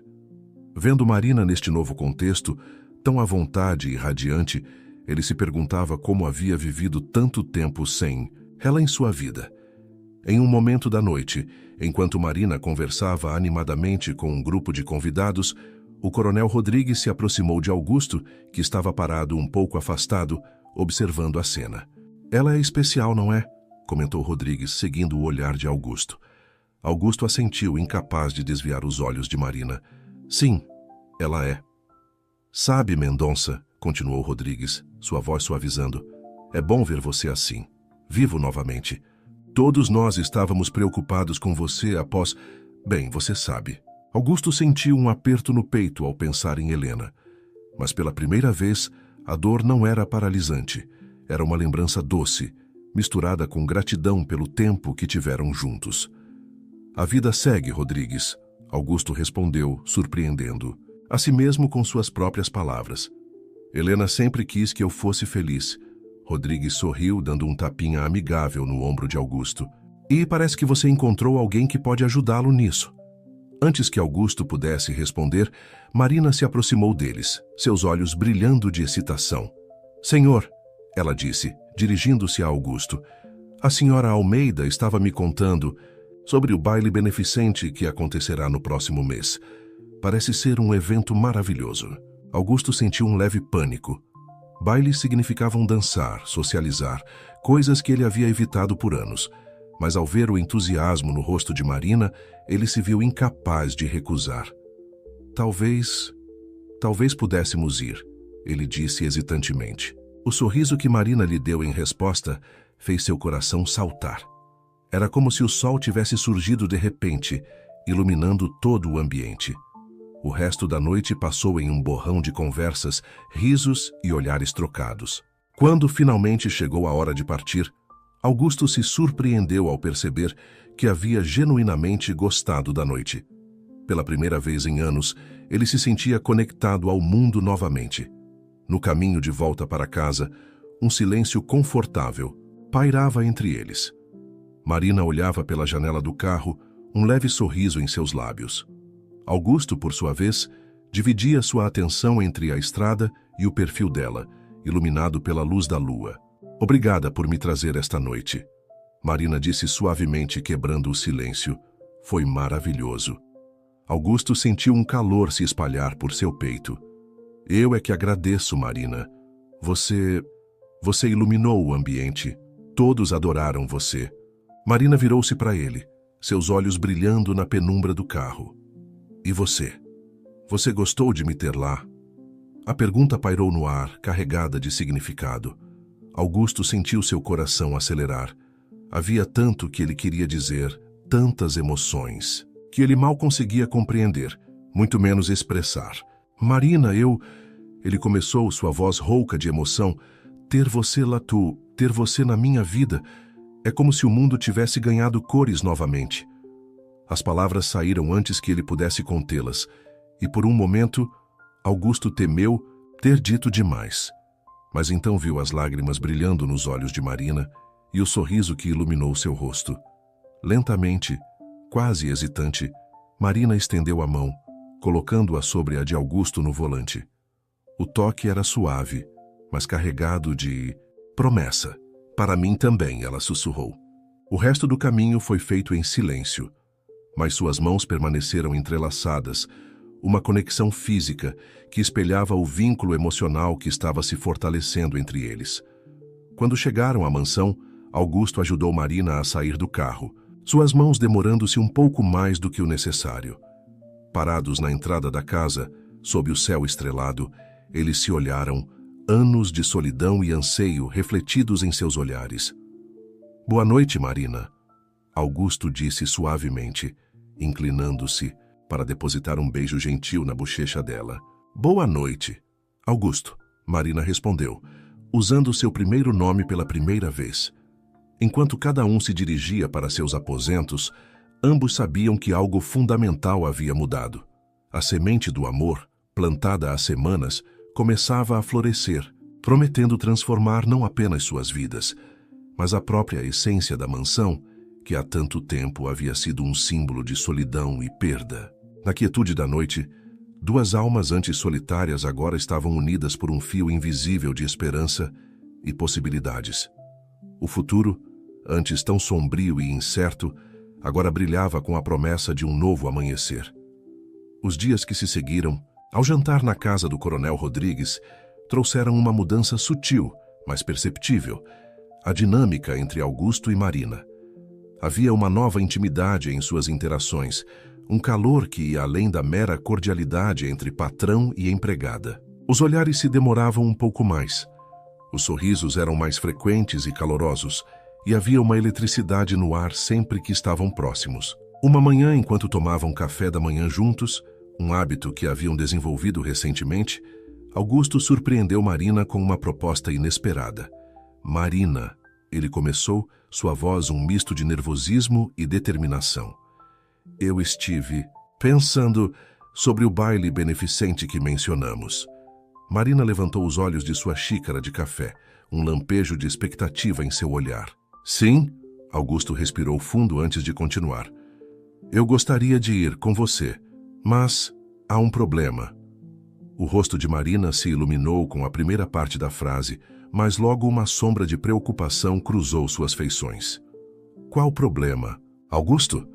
Vendo Marina neste novo contexto, tão à vontade e radiante, ele se perguntava como havia vivido tanto tempo sem ela em sua vida. Em um momento da noite, enquanto Marina conversava animadamente com um grupo de convidados, o Coronel Rodrigues se aproximou de Augusto, que estava parado um pouco afastado, observando a cena. "Ela é especial, não é?", comentou Rodrigues, seguindo o olhar de Augusto. Augusto assentiu, incapaz de desviar os olhos de Marina. "Sim, ela é." "Sabe, Mendonça", continuou Rodrigues, sua voz suavizando, "é bom ver você assim, vivo novamente. Todos nós estávamos preocupados com você após... Bem, você sabe." Augusto sentiu um aperto no peito ao pensar em Helena. Mas pela primeira vez, a dor não era paralisante. Era uma lembrança doce, misturada com gratidão pelo tempo que tiveram juntos. "A vida segue, Rodrigues", Augusto respondeu, surpreendendo, a si mesmo com suas próprias palavras. "Helena sempre quis que eu fosse feliz." Rodrigues sorriu, dando um tapinha amigável no ombro de Augusto. "E parece que você encontrou alguém que pode ajudá-lo nisso." Antes que Augusto pudesse responder, Marina se aproximou deles, seus olhos brilhando de excitação. "Senhor", ela disse, dirigindo-se a Augusto, "a senhora Almeida estava me contando sobre o baile beneficente que acontecerá no próximo mês. Parece ser um evento maravilhoso." Augusto sentiu um leve pânico. Bailes significavam dançar, socializar, coisas que ele havia evitado por anos. Mas ao ver o entusiasmo no rosto de Marina, ele se viu incapaz de recusar. Talvez pudéssemos ir", ele disse hesitantemente. O sorriso que Marina lhe deu em resposta fez seu coração saltar. Era como se o sol tivesse surgido de repente, iluminando todo o ambiente. O resto da noite passou em um borrão de conversas, risos e olhares trocados. Quando finalmente chegou a hora de partir, Augusto se surpreendeu ao perceber que havia genuinamente gostado da noite. Pela primeira vez em anos, ele se sentia conectado ao mundo novamente. No caminho de volta para casa, um silêncio confortável pairava entre eles. Marina olhava pela janela do carro, um leve sorriso em seus lábios. Augusto, por sua vez, dividia sua atenção entre a estrada e o perfil dela, iluminado pela luz da lua. Obrigada por me trazer esta noite. Marina disse suavemente, quebrando o silêncio. Foi maravilhoso. Augusto sentiu um calor se espalhar por seu peito. Eu é que agradeço, Marina. Você iluminou o ambiente. Todos adoraram você. Marina virou-se para ele, seus olhos brilhando na penumbra do carro. E você? Você gostou de me ter lá? A pergunta pairou no ar, carregada de significado. Augusto sentiu seu coração acelerar. Havia tanto que ele queria dizer, tantas emoções, que ele mal conseguia compreender, muito menos expressar. Marina, Ele começou, sua voz rouca de emoção. Ter você lá, ter você na minha vida, é como se o mundo tivesse ganhado cores novamente. As palavras saíram antes que ele pudesse contê-las, e por um momento, Augusto temeu ter dito demais. Mas então viu as lágrimas brilhando nos olhos de Marina e o sorriso que iluminou seu rosto. Lentamente, quase hesitante, Marina estendeu a mão, colocando-a sobre a de Augusto no volante. O toque era suave, mas carregado de promessa. Para mim também, ela sussurrou. O resto do caminho foi feito em silêncio, mas suas mãos permaneceram entrelaçadas, uma conexão física que espelhava o vínculo emocional que estava se fortalecendo entre eles. Quando chegaram à mansão, Augusto ajudou Marina a sair do carro, suas mãos demorando-se um pouco mais do que o necessário. Parados na entrada da casa, sob o céu estrelado, eles se olharam, anos de solidão e anseio refletidos em seus olhares. Boa noite, Marina, Augusto disse suavemente, inclinando-se para depositar um beijo gentil na bochecha dela. Boa noite, Augusto, Marina respondeu, usando seu primeiro nome pela primeira vez. Enquanto cada um se dirigia para seus aposentos, ambos sabiam que algo fundamental havia mudado. A semente do amor, plantada há semanas, começava a florescer, prometendo transformar não apenas suas vidas, mas a própria essência da mansão, que há tanto tempo havia sido um símbolo de solidão e perda. Na quietude da noite, duas almas antes solitárias agora estavam unidas por um fio invisível de esperança e possibilidades. O futuro, antes tão sombrio e incerto, agora brilhava com a promessa de um novo amanhecer. Os dias que se seguiram, ao jantar na casa do Coronel Rodrigues, trouxeram uma mudança sutil, mas perceptível, a dinâmica entre Augusto e Marina. Havia uma nova intimidade em suas interações, um calor que ia além da mera cordialidade entre patrão e empregada. Os olhares se demoravam um pouco mais. Os sorrisos eram mais frequentes e calorosos, e havia uma eletricidade no ar sempre que estavam próximos. Uma manhã, enquanto tomavam café da manhã juntos, um hábito que haviam desenvolvido recentemente, Augusto surpreendeu Marina com uma proposta inesperada. Marina, ele começou, sua voz um misto de nervosismo e determinação. Eu estive pensando sobre o baile beneficente que mencionamos. Marina levantou os olhos de sua xícara de café, um lampejo de expectativa em seu olhar. Sim, Augusto respirou fundo antes de continuar. Eu gostaria de ir com você, mas há um problema. O rosto de Marina se iluminou com a primeira parte da frase, mas logo uma sombra de preocupação cruzou suas feições. Qual problema? Augusto?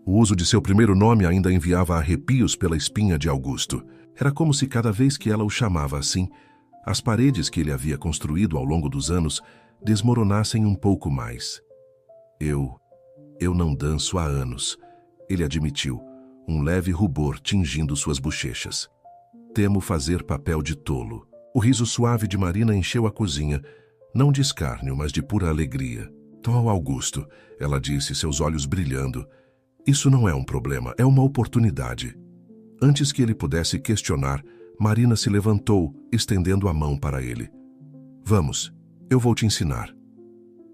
O uso de seu primeiro nome ainda enviava arrepios pela espinha de Augusto. Era como se cada vez que ela o chamava assim, as paredes que ele havia construído ao longo dos anos desmoronassem um pouco mais. Eu não danço há anos, ele admitiu, um leve rubor tingindo suas bochechas. Temo fazer papel de tolo. O riso suave de Marina encheu a cozinha, não de escárnio, mas de pura alegria. Oh, Augusto, ela disse, seus olhos brilhando. Isso não é um problema, é uma oportunidade. Antes que ele pudesse questionar, Marina se levantou, estendendo a mão para ele. Vamos, eu vou te ensinar.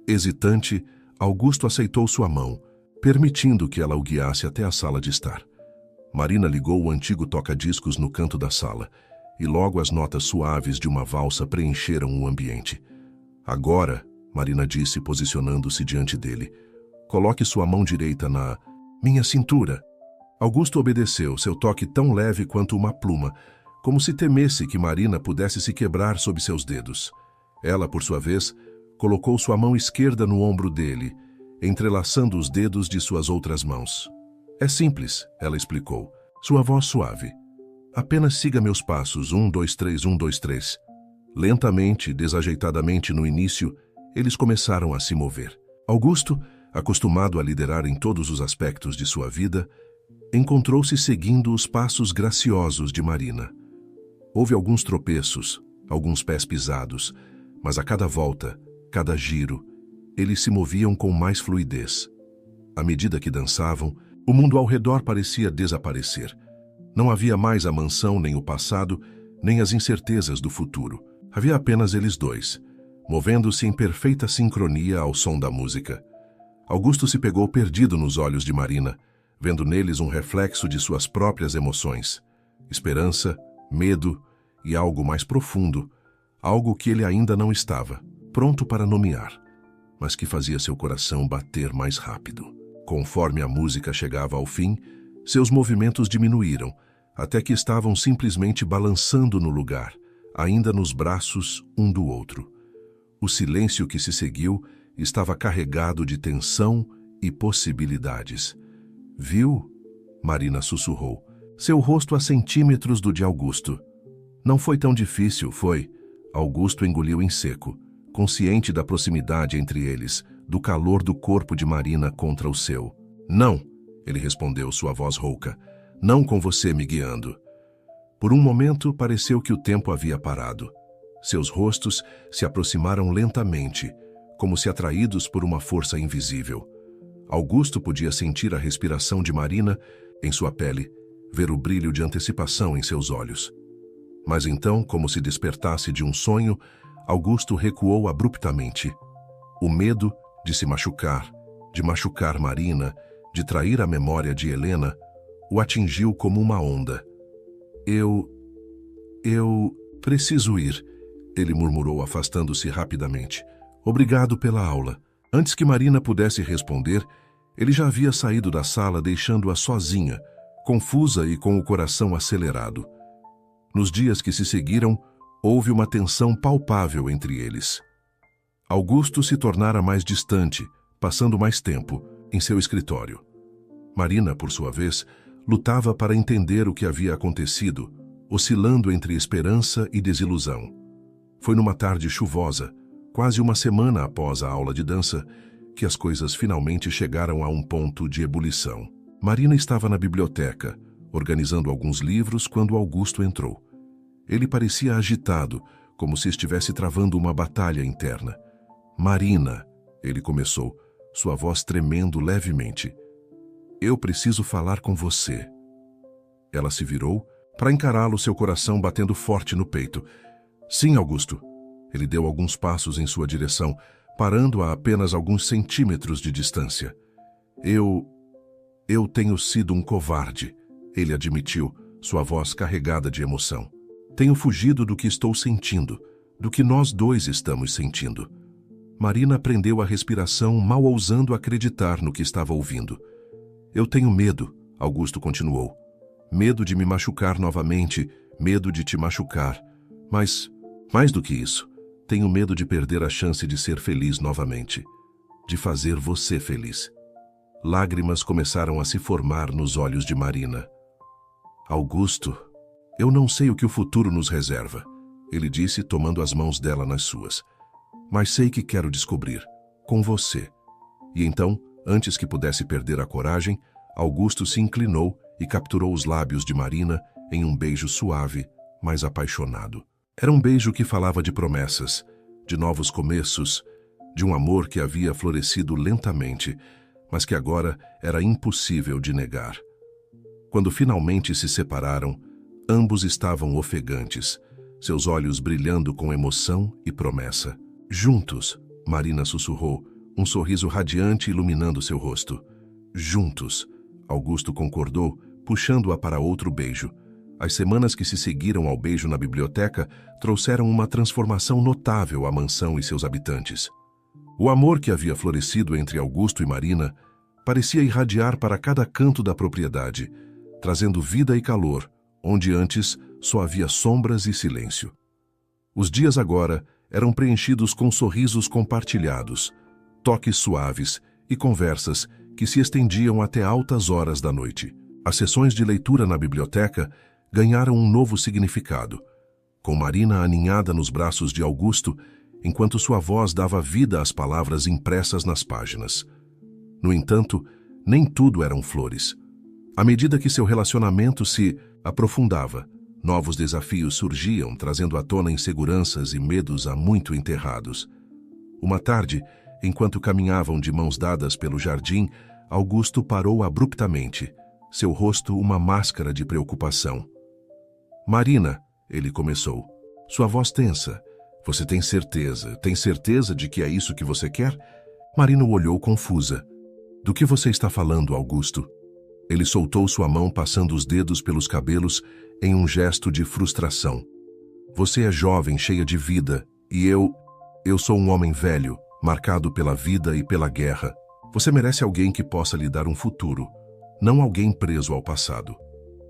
Hesitante, Augusto aceitou sua mão, permitindo que ela o guiasse até a sala de estar. Marina ligou o antigo toca-discos no canto da sala, e logo as notas suaves de uma valsa preencheram o ambiente. Agora, Marina disse, posicionando-se diante dele, coloque sua mão direita na minha cintura. Augusto obedeceu, seu toque tão leve quanto uma pluma, como se temesse que Marina pudesse se quebrar sob seus dedos. Ela, por sua vez, colocou sua mão esquerda no ombro dele, entrelaçando os dedos de suas outras mãos. É simples, ela explicou, sua voz suave. Apenas siga meus passos, 1, 2, 3, 1, 2, 3. Lentamente, desajeitadamente no início, eles começaram a se mover. Augusto, acostumado a liderar em todos os aspectos de sua vida, encontrou-se seguindo os passos graciosos de Marina. Houve alguns tropeços, alguns pés pisados, mas a cada volta, cada giro, eles se moviam com mais fluidez. À medida que dançavam, o mundo ao redor parecia desaparecer. Não havia mais a mansão, nem o passado, nem as incertezas do futuro. Havia apenas eles dois, movendo-se em perfeita sincronia ao som da música. Augusto se pegou perdido nos olhos de Marina, vendo neles um reflexo de suas próprias emoções. Esperança, medo e algo mais profundo, algo que ele ainda não estava pronto para nomear, mas que fazia seu coração bater mais rápido. Conforme a música chegava ao fim, seus movimentos diminuíram, até que estavam simplesmente balançando no lugar, ainda nos braços um do outro. O silêncio que se seguiu estava carregado de tensão e possibilidades. Viu? Marina sussurrou. Seu rosto a centímetros do de Augusto. Não foi tão difícil, foi? Augusto engoliu em seco, consciente da proximidade entre eles, do calor do corpo de Marina contra o seu. Não, ele respondeu, sua voz rouca. Não com você me guiando. Por um momento, pareceu que o tempo havia parado. Seus rostos se aproximaram lentamente, como se atraídos por uma força invisível. Augusto podia sentir a respiração de Marina em sua pele, ver o brilho de antecipação em seus olhos. Mas então, como se despertasse de um sonho, Augusto recuou abruptamente. O medo de se machucar, de machucar Marina, de trair a memória de Helena, o atingiu como uma onda. Eu preciso ir, ele murmurou, afastando-se rapidamente. Obrigado pela aula. Antes que Marina pudesse responder, ele já havia saído da sala, deixando-a sozinha, confusa e com o coração acelerado. Nos dias que se seguiram, houve uma tensão palpável entre eles. Augusto se tornara mais distante, passando mais tempo em seu escritório. Marina, por sua vez, lutava para entender o que havia acontecido, oscilando entre esperança e desilusão. Foi numa tarde chuvosa, quase uma semana após a aula de dança, que as coisas finalmente chegaram a um ponto de ebulição. Marina estava na biblioteca, organizando alguns livros, quando Augusto entrou. Ele parecia agitado, como se estivesse travando uma batalha interna. Marina, ele começou, sua voz tremendo levemente. Eu preciso falar com você. Ela se virou para encará-lo, seu coração batendo forte no peito. Sim, Augusto. Ele deu alguns passos em sua direção, parando a apenas alguns centímetros de distância. Eu tenho sido um covarde, ele admitiu, sua voz carregada de emoção. Tenho fugido do que estou sentindo, do que nós dois estamos sentindo. Marina prendeu a respiração, mal ousando acreditar no que estava ouvindo. Eu tenho medo, Augusto continuou. Medo de me machucar novamente, medo de te machucar. Mas, mais do que isso, tenho medo de perder a chance de ser feliz novamente, de fazer você feliz. Lágrimas começaram a se formar nos olhos de Marina. Augusto, eu não sei o que o futuro nos reserva, ele disse, tomando as mãos dela nas suas. Mas sei que quero descobrir, com você. E então, antes que pudesse perder a coragem, Augusto se inclinou e capturou os lábios de Marina em um beijo suave, mas apaixonado. Era um beijo que falava de promessas, de novos começos, de um amor que havia florescido lentamente, mas que agora era impossível de negar. Quando finalmente se separaram, ambos estavam ofegantes, seus olhos brilhando com emoção e promessa. Juntos, Marina sussurrou, um sorriso radiante iluminando seu rosto. Juntos, Augusto concordou, puxando-a para outro beijo. As semanas que se seguiram ao beijo na biblioteca trouxeram uma transformação notável à mansão e seus habitantes. O amor que havia florescido entre Augusto e Marina parecia irradiar para cada canto da propriedade, trazendo vida e calor, onde antes só havia sombras e silêncio. Os dias agora eram preenchidos com sorrisos compartilhados, toques suaves e conversas que se estendiam até altas horas da noite. As sessões de leitura na biblioteca ganharam um novo significado, com Marina aninhada nos braços de Augusto, enquanto sua voz dava vida às palavras impressas nas páginas. No entanto, nem tudo eram flores. À medida que seu relacionamento se aprofundava, novos desafios surgiam, trazendo à tona inseguranças e medos há muito enterrados. Uma tarde, enquanto caminhavam de mãos dadas pelo jardim, Augusto parou abruptamente, seu rosto uma máscara de preocupação. "Marina", ele começou, sua voz tensa. "Você tem certeza de que é isso que você quer?" Marina o olhou confusa. "Do que você está falando, Augusto?" Ele soltou sua mão, passando os dedos pelos cabelos em um gesto de frustração. "Você é jovem, cheia de vida, e eu sou um homem velho, marcado pela vida e pela guerra. Você merece alguém que possa lhe dar um futuro, não alguém preso ao passado."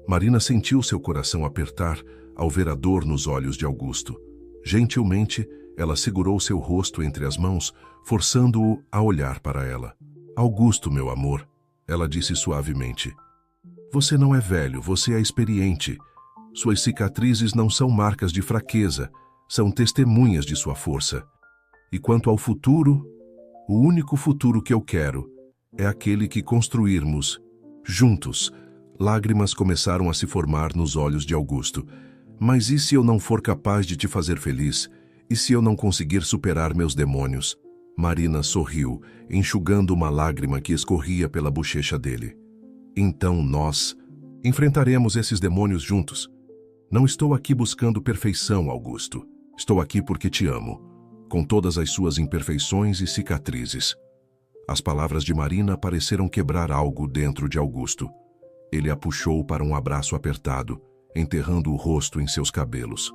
Marina sentiu seu coração apertar ao ver a dor nos olhos de Augusto. Gentilmente, ela segurou seu rosto entre as mãos, forçando-o a olhar para ela. "Augusto, meu amor", ela disse suavemente. "Você não é velho, você é experiente. Suas cicatrizes não são marcas de fraqueza, são testemunhas de sua força. E quanto ao futuro, o único futuro que eu quero é aquele que construirmos juntos." Lágrimas começaram a se formar nos olhos de Augusto. "Mas e se eu não for capaz de te fazer feliz? E se eu não conseguir superar meus demônios?" Marina sorriu, enxugando uma lágrima que escorria pela bochecha dele. "Então nós enfrentaremos esses demônios juntos. Não estou aqui buscando perfeição, Augusto. Estou aqui porque te amo, com todas as suas imperfeições e cicatrizes." As palavras de Marina pareceram quebrar algo dentro de Augusto. Ele a puxou para um abraço apertado, enterrando o rosto em seus cabelos.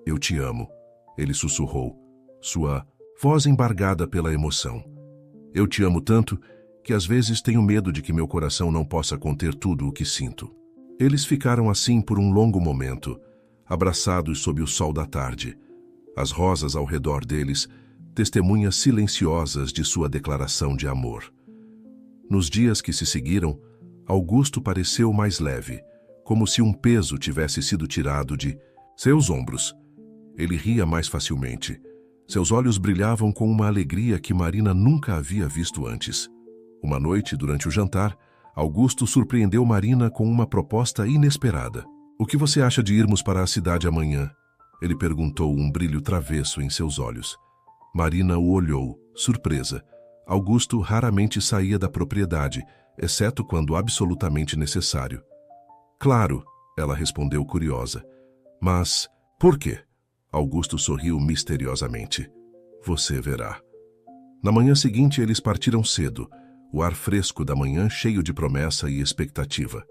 "Eu te amo", ele sussurrou, sua voz embargada pela emoção. "Eu te amo tanto que às vezes tenho medo de que meu coração não possa conter tudo o que sinto." Eles ficaram assim por um longo momento, abraçados sob o sol da tarde. As rosas ao redor deles, testemunhas silenciosas de sua declaração de amor. Nos dias que se seguiram, Augusto pareceu mais leve, como se um peso tivesse sido tirado de seus ombros. Ele ria mais facilmente. Seus olhos brilhavam com uma alegria que Marina nunca havia visto antes. Uma noite, durante o jantar, Augusto surpreendeu Marina com uma proposta inesperada. "O que você acha de irmos para a cidade amanhã?" Ele perguntou, um brilho travesso em seus olhos. Marina o olhou, surpresa. Augusto raramente saía da propriedade, exceto quando absolutamente necessário. "Claro", ela respondeu curiosa. "Mas por quê?" Augusto sorriu misteriosamente. "Você verá." Na manhã seguinte, eles partiram cedo, o ar fresco da manhã cheio de promessa e expectativa.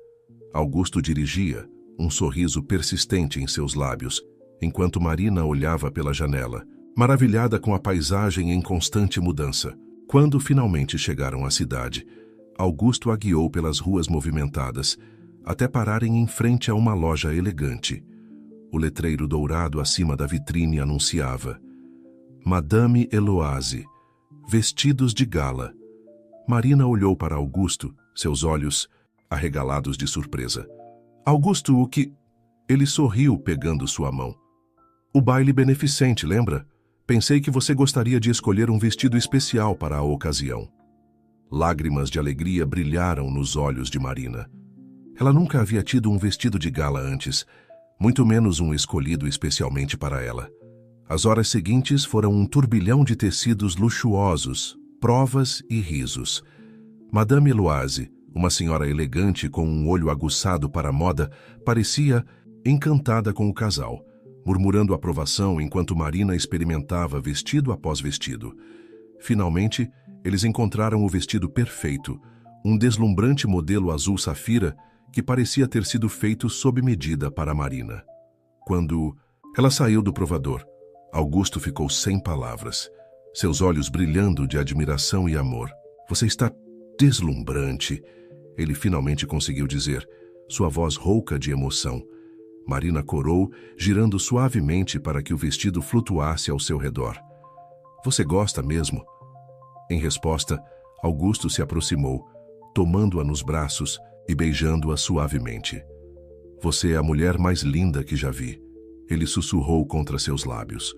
Augusto dirigia, um sorriso persistente em seus lábios, enquanto Marina olhava pela janela, maravilhada com a paisagem em constante mudança. Quando finalmente chegaram à cidade, Augusto a guiou pelas ruas movimentadas, até pararem em frente a uma loja elegante. O letreiro dourado acima da vitrine anunciava: "Madame Eloise, vestidos de gala." Marina olhou para Augusto, seus olhos arregalados de surpresa. "Augusto, o que..." Ele sorriu, pegando sua mão. "O baile beneficente, lembra? Pensei que você gostaria de escolher um vestido especial para a ocasião." Lágrimas de alegria brilharam nos olhos de Marina. Ela nunca havia tido um vestido de gala antes, muito menos um escolhido especialmente para ela. As horas seguintes foram um turbilhão de tecidos luxuosos, provas e risos. Madame Eloise, Uma senhora elegante com um olho aguçado para a moda parecia encantada com o casal, murmurando aprovação enquanto Marina experimentava vestido após vestido. Finalmente, eles encontraram o vestido perfeito, um deslumbrante modelo azul safira que parecia ter sido feito sob medida para Marina. Quando ela saiu do provador, Augusto ficou sem palavras, seus olhos brilhando de admiração e amor. "Você está deslumbrante", ele finalmente conseguiu dizer, sua voz rouca de emoção. Marina corou, girando suavemente para que o vestido flutuasse ao seu redor. "Você gosta mesmo?" Em resposta, Augusto se aproximou, tomando-a nos braços e beijando-a suavemente. "Você é a mulher mais linda que já vi", ele sussurrou contra seus lábios.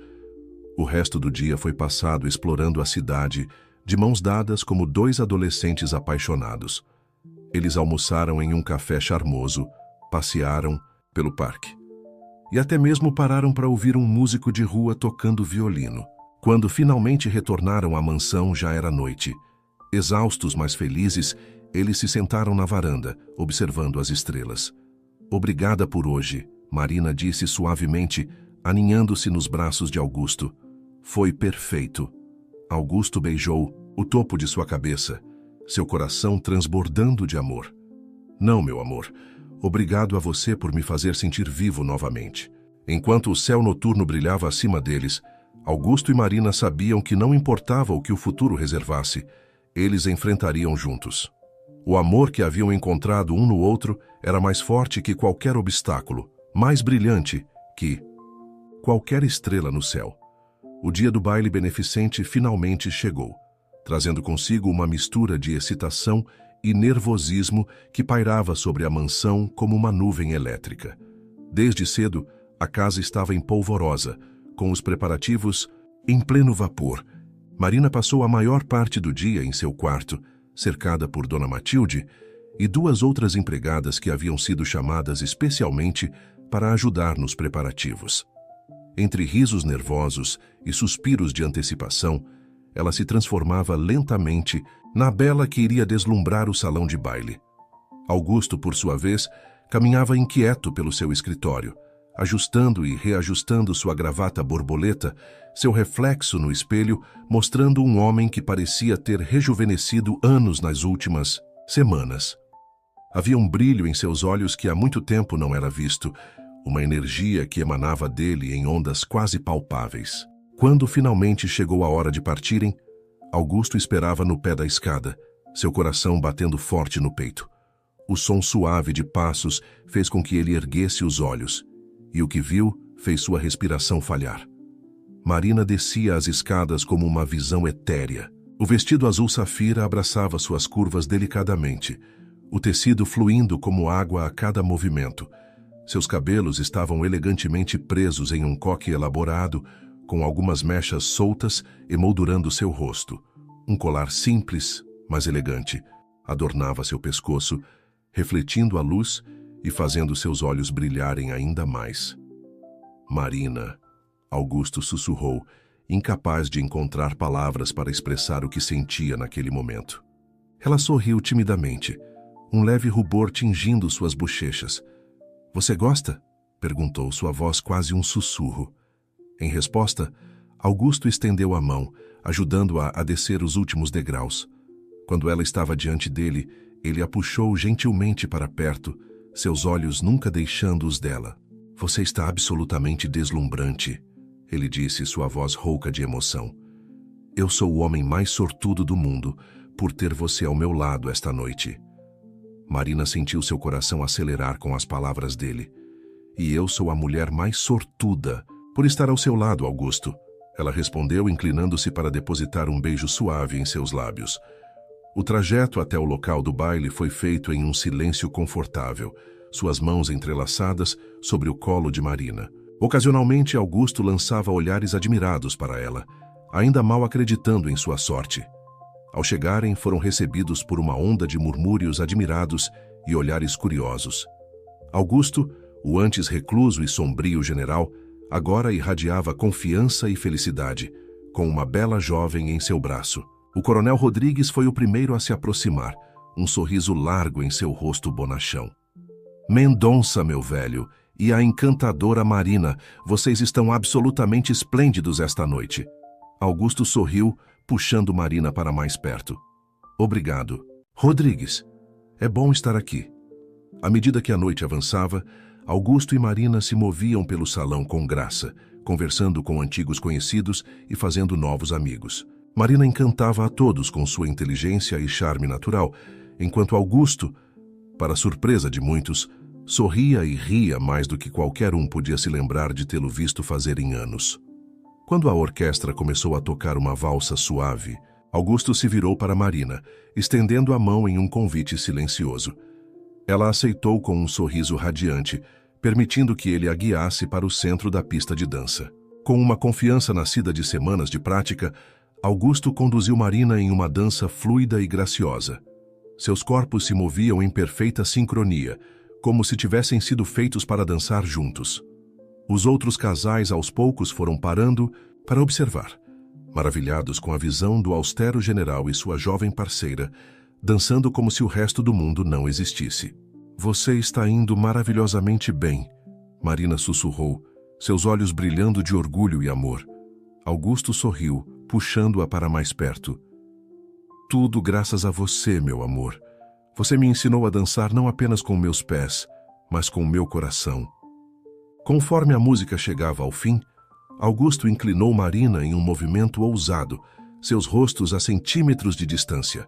O resto do dia foi passado explorando a cidade, de mãos dadas como dois adolescentes apaixonados. Eles almoçaram em um café charmoso, passearam pelo parque. E até mesmo pararam para ouvir um músico de rua tocando violino. Quando finalmente retornaram à mansão, já era noite. Exaustos, mas felizes, eles se sentaram na varanda, observando as estrelas. "Obrigada por hoje", Marina disse suavemente, aninhando-se nos braços de Augusto. "Foi perfeito." Augusto beijou o topo de sua cabeça, seu coração transbordando de amor. "Não, meu amor. Obrigado a você por me fazer sentir vivo novamente." Enquanto o céu noturno brilhava acima deles, Augusto e Marina sabiam que não importava o que o futuro reservasse, eles enfrentariam juntos. O amor que haviam encontrado um no outro era mais forte que qualquer obstáculo, mais brilhante que qualquer estrela no céu. O dia do baile beneficente finalmente chegou, trazendo consigo uma mistura de excitação e nervosismo que pairava sobre a mansão como uma nuvem elétrica. Desde cedo, a casa estava empolvorosa, com os preparativos em pleno vapor. Marina passou a maior parte do dia em seu quarto, cercada por Dona Matilde e duas outras empregadas que haviam sido chamadas especialmente para ajudar nos preparativos. Entre risos nervosos e suspiros de antecipação, ela se transformava lentamente na bela que iria deslumbrar o salão de baile. Augusto, por sua vez, caminhava inquieto pelo seu escritório, ajustando e reajustando sua gravata borboleta, seu reflexo no espelho mostrando um homem que parecia ter rejuvenescido anos nas últimas semanas. Havia um brilho em seus olhos que há muito tempo não era visto, uma energia que emanava dele em ondas quase palpáveis. Quando finalmente chegou a hora de partirem, Augusto esperava no pé da escada, seu coração batendo forte no peito. O som suave de passos fez com que ele erguesse os olhos, e o que viu fez sua respiração falhar. Marina descia as escadas como uma visão etérea. O vestido azul safira abraçava suas curvas delicadamente, o tecido fluindo como água a cada movimento. Seus cabelos estavam elegantemente presos em um coque elaborado, com algumas mechas soltas emoldurando seu rosto. Um colar simples, mas elegante, adornava seu pescoço, refletindo a luz e fazendo seus olhos brilharem ainda mais. "Marina", Augusto sussurrou, incapaz de encontrar palavras para expressar o que sentia naquele momento. Ela sorriu timidamente, um leve rubor tingindo suas bochechas. "Você gosta?" perguntou, sua voz quase um sussurro. Em resposta, Augusto estendeu a mão, ajudando-a a descer os últimos degraus. Quando ela estava diante dele, ele a puxou gentilmente para perto, seus olhos nunca deixando os dela. "Você está absolutamente deslumbrante", ele disse, sua voz rouca de emoção. "Eu sou o homem mais sortudo do mundo por ter você ao meu lado esta noite." Marina sentiu seu coração acelerar com as palavras dele. "E eu sou a mulher mais sortuda por estar ao seu lado, Augusto", ela respondeu, inclinando-se para depositar um beijo suave em seus lábios. O trajeto até o local do baile foi feito em um silêncio confortável, suas mãos entrelaçadas sobre o colo de Marina. Ocasionalmente, Augusto lançava olhares admirados para ela, ainda mal acreditando em sua sorte. Ao chegarem, foram recebidos por uma onda de murmúrios admirados e olhares curiosos. Augusto, o antes recluso e sombrio general, agora irradiava confiança e felicidade, com uma bela jovem em seu braço. O coronel Rodrigues foi o primeiro a se aproximar, um sorriso largo em seu rosto bonachão. Mendonça, meu velho, e a encantadora Marina, vocês estão absolutamente esplêndidos esta noite. Augusto sorriu, puxando Marina para mais perto. Obrigado. Rodrigues, é bom estar aqui. À medida que a noite avançava, Augusto e Marina se moviam pelo salão com graça, conversando com antigos conhecidos e fazendo novos amigos. Marina encantava a todos com sua inteligência e charme natural, enquanto Augusto, para surpresa de muitos, sorria e ria mais do que qualquer um podia se lembrar de tê-lo visto fazer em anos. Quando a orquestra começou a tocar uma valsa suave, Augusto se virou para Marina, estendendo a mão em um convite silencioso. Ela aceitou com um sorriso radiante, permitindo que ele a guiasse para o centro da pista de dança. Com uma confiança nascida de semanas de prática, Augusto conduziu Marina em uma dança fluida e graciosa. Seus corpos se moviam em perfeita sincronia, como se tivessem sido feitos para dançar juntos. Os outros casais aos poucos foram parando para observar, maravilhados com a visão do austero general e sua jovem parceira, dançando como se o resto do mundo não existisse. Você está indo maravilhosamente bem, Marina sussurrou, seus olhos brilhando de orgulho e amor. Augusto sorriu, puxando-a para mais perto. Tudo graças a você, meu amor. Você me ensinou a dançar não apenas com meus pés, mas com meu coração. Conforme a música chegava ao fim, Augusto inclinou Marina em um movimento ousado, seus rostos a centímetros de distância.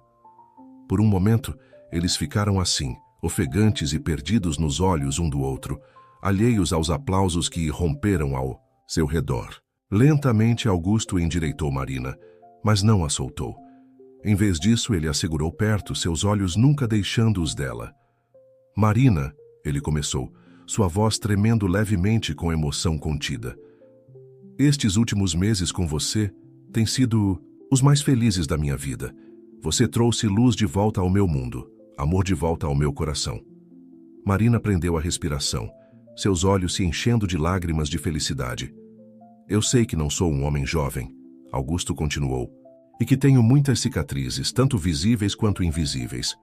Por um momento, eles ficaram assim, ofegantes e perdidos nos olhos um do outro, alheios aos aplausos que irromperam ao seu redor. Lentamente, Augusto endireitou Marina, mas não a soltou. Em vez disso, ele a segurou perto, seus olhos nunca deixando-os dela. Marina, ele começou, sua voz tremendo levemente com emoção contida. Estes últimos meses com você têm sido os mais felizes da minha vida. Você trouxe luz de volta ao meu mundo, amor de volta ao meu coração. Marina prendeu a respiração, seus olhos se enchendo de lágrimas de felicidade. Eu sei que não sou um homem jovem, Augusto continuou, e que tenho muitas cicatrizes, tanto visíveis quanto invisíveis.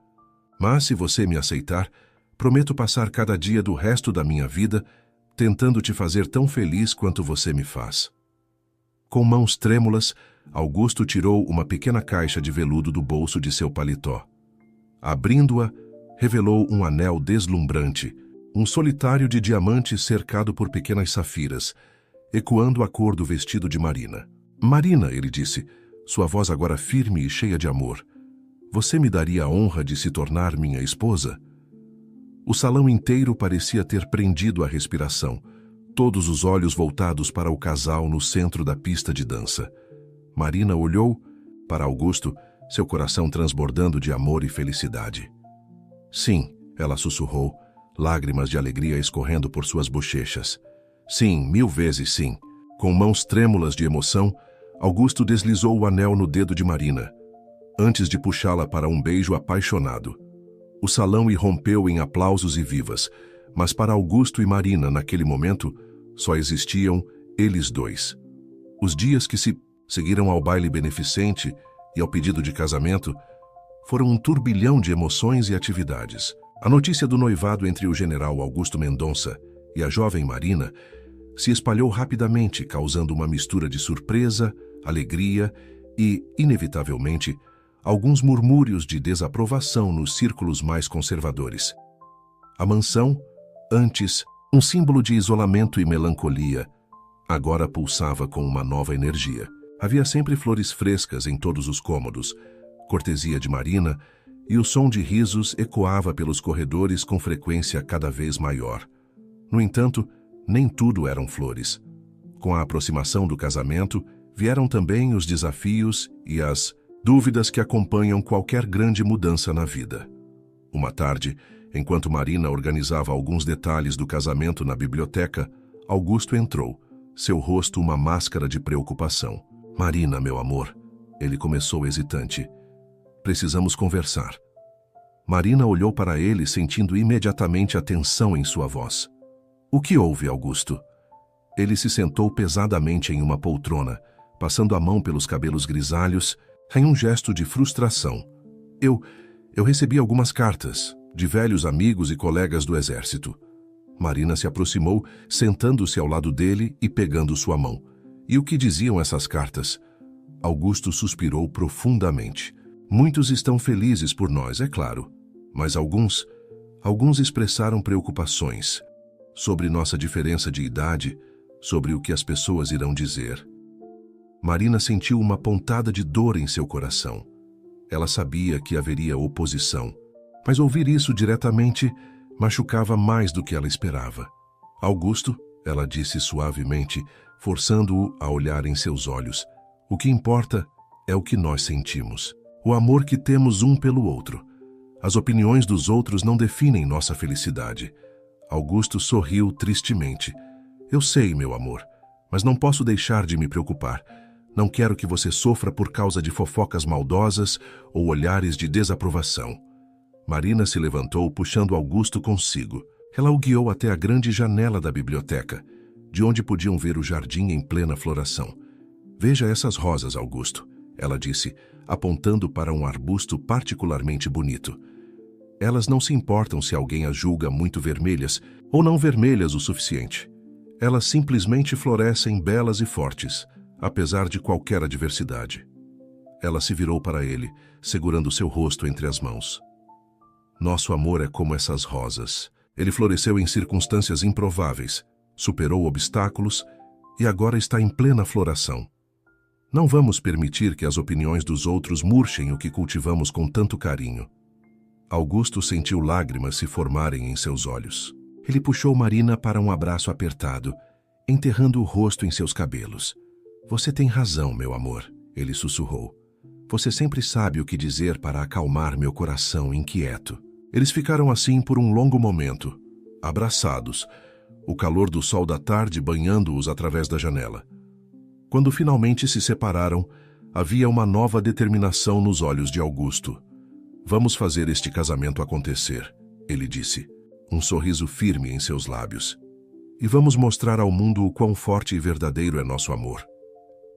Mas se você me aceitar, prometo passar cada dia do resto da minha vida tentando te fazer tão feliz quanto você me faz. Com mãos trêmulas, Augusto tirou uma pequena caixa de veludo do bolso de seu paletó. Abrindo-a, revelou um anel deslumbrante, um solitário de diamantes cercado por pequenas safiras, ecoando a cor do vestido de Marina. Marina, ele disse, sua voz agora firme e cheia de amor. Você me daria a honra de se tornar minha esposa? O salão inteiro parecia ter prendido a respiração, todos os olhos voltados para o casal no centro da pista de dança. Marina olhou para Augusto, seu coração transbordando de amor e felicidade. Sim, ela sussurrou, lágrimas de alegria escorrendo por suas bochechas. Sim, 1000 vezes sim. Com mãos trêmulas de emoção, Augusto deslizou o anel no dedo de Marina, antes de puxá-la para um beijo apaixonado. O salão irrompeu em aplausos e vivas, mas para Augusto e Marina, naquele momento, só existiam eles dois. Os dias que se seguiram ao baile beneficente e ao pedido de casamento foram um turbilhão de emoções e atividades. A notícia do noivado entre o general Augusto Mendonça e a jovem Marina se espalhou rapidamente, causando uma mistura de surpresa, alegria e, inevitavelmente, alguns murmúrios de desaprovação nos círculos mais conservadores. A mansão, antes um símbolo de isolamento e melancolia, agora pulsava com uma nova energia. Havia sempre flores frescas em todos os cômodos, cortesia de Marina, e o som de risos ecoava pelos corredores com frequência cada vez maior. No entanto, nem tudo eram flores. Com a aproximação do casamento, vieram também os desafios e as dúvidas que acompanham qualquer grande mudança na vida. Uma tarde, enquanto Marina organizava alguns detalhes do casamento na biblioteca, Augusto entrou, seu rosto uma máscara de preocupação. Marina, meu amor, ele começou hesitante. Precisamos conversar. Marina olhou para ele, sentindo imediatamente a tensão em sua voz. O que houve, Augusto? Ele se sentou pesadamente em uma poltrona, passando a mão pelos cabelos grisalhos, em um gesto de frustração. Eu recebi algumas cartas, de velhos amigos e colegas do exército. Marina se aproximou, sentando-se ao lado dele e pegando sua mão. E o que diziam essas cartas? Augusto suspirou profundamente. Muitos estão felizes por nós, é claro, mas alguns expressaram preocupações sobre nossa diferença de idade, sobre o que as pessoas irão dizer. Marina sentiu uma pontada de dor em seu coração. Ela sabia que haveria oposição, mas ouvir isso diretamente machucava mais do que ela esperava. Augusto, ela disse suavemente, forçando-o a olhar em seus olhos. O que importa é o que nós sentimos, o amor que temos um pelo outro. As opiniões dos outros não definem nossa felicidade. Augusto sorriu tristemente. Eu sei, meu amor, mas não posso deixar de me preocupar. Não quero que você sofra por causa de fofocas maldosas ou olhares de desaprovação. Marina se levantou, puxando Augusto consigo. Ela o guiou até a grande janela da biblioteca, de onde podiam ver o jardim em plena floração. Veja essas rosas, Augusto, ela disse, apontando para um arbusto particularmente bonito. Elas não se importam se alguém as julga muito vermelhas ou não vermelhas o suficiente. Elas simplesmente florescem belas e fortes, apesar de qualquer adversidade. Ela se virou para ele, segurando seu rosto entre as mãos. Nosso amor é como essas rosas. Ele floresceu em circunstâncias improváveis, superou obstáculos e agora está em plena floração. Não vamos permitir que as opiniões dos outros murchem o que cultivamos com tanto carinho. Augusto sentiu lágrimas se formarem em seus olhos. Ele puxou Marina para um abraço apertado, enterrando o rosto em seus cabelos. Você tem razão, meu amor, ele sussurrou. Você sempre sabe o que dizer para acalmar meu coração inquieto. Eles ficaram assim por um longo momento, abraçados, o calor do sol da tarde banhando-os através da janela. Quando finalmente se separaram, havia uma nova determinação nos olhos de Augusto. Vamos fazer este casamento acontecer, ele disse, um sorriso firme em seus lábios. E vamos mostrar ao mundo o quão forte e verdadeiro é nosso amor.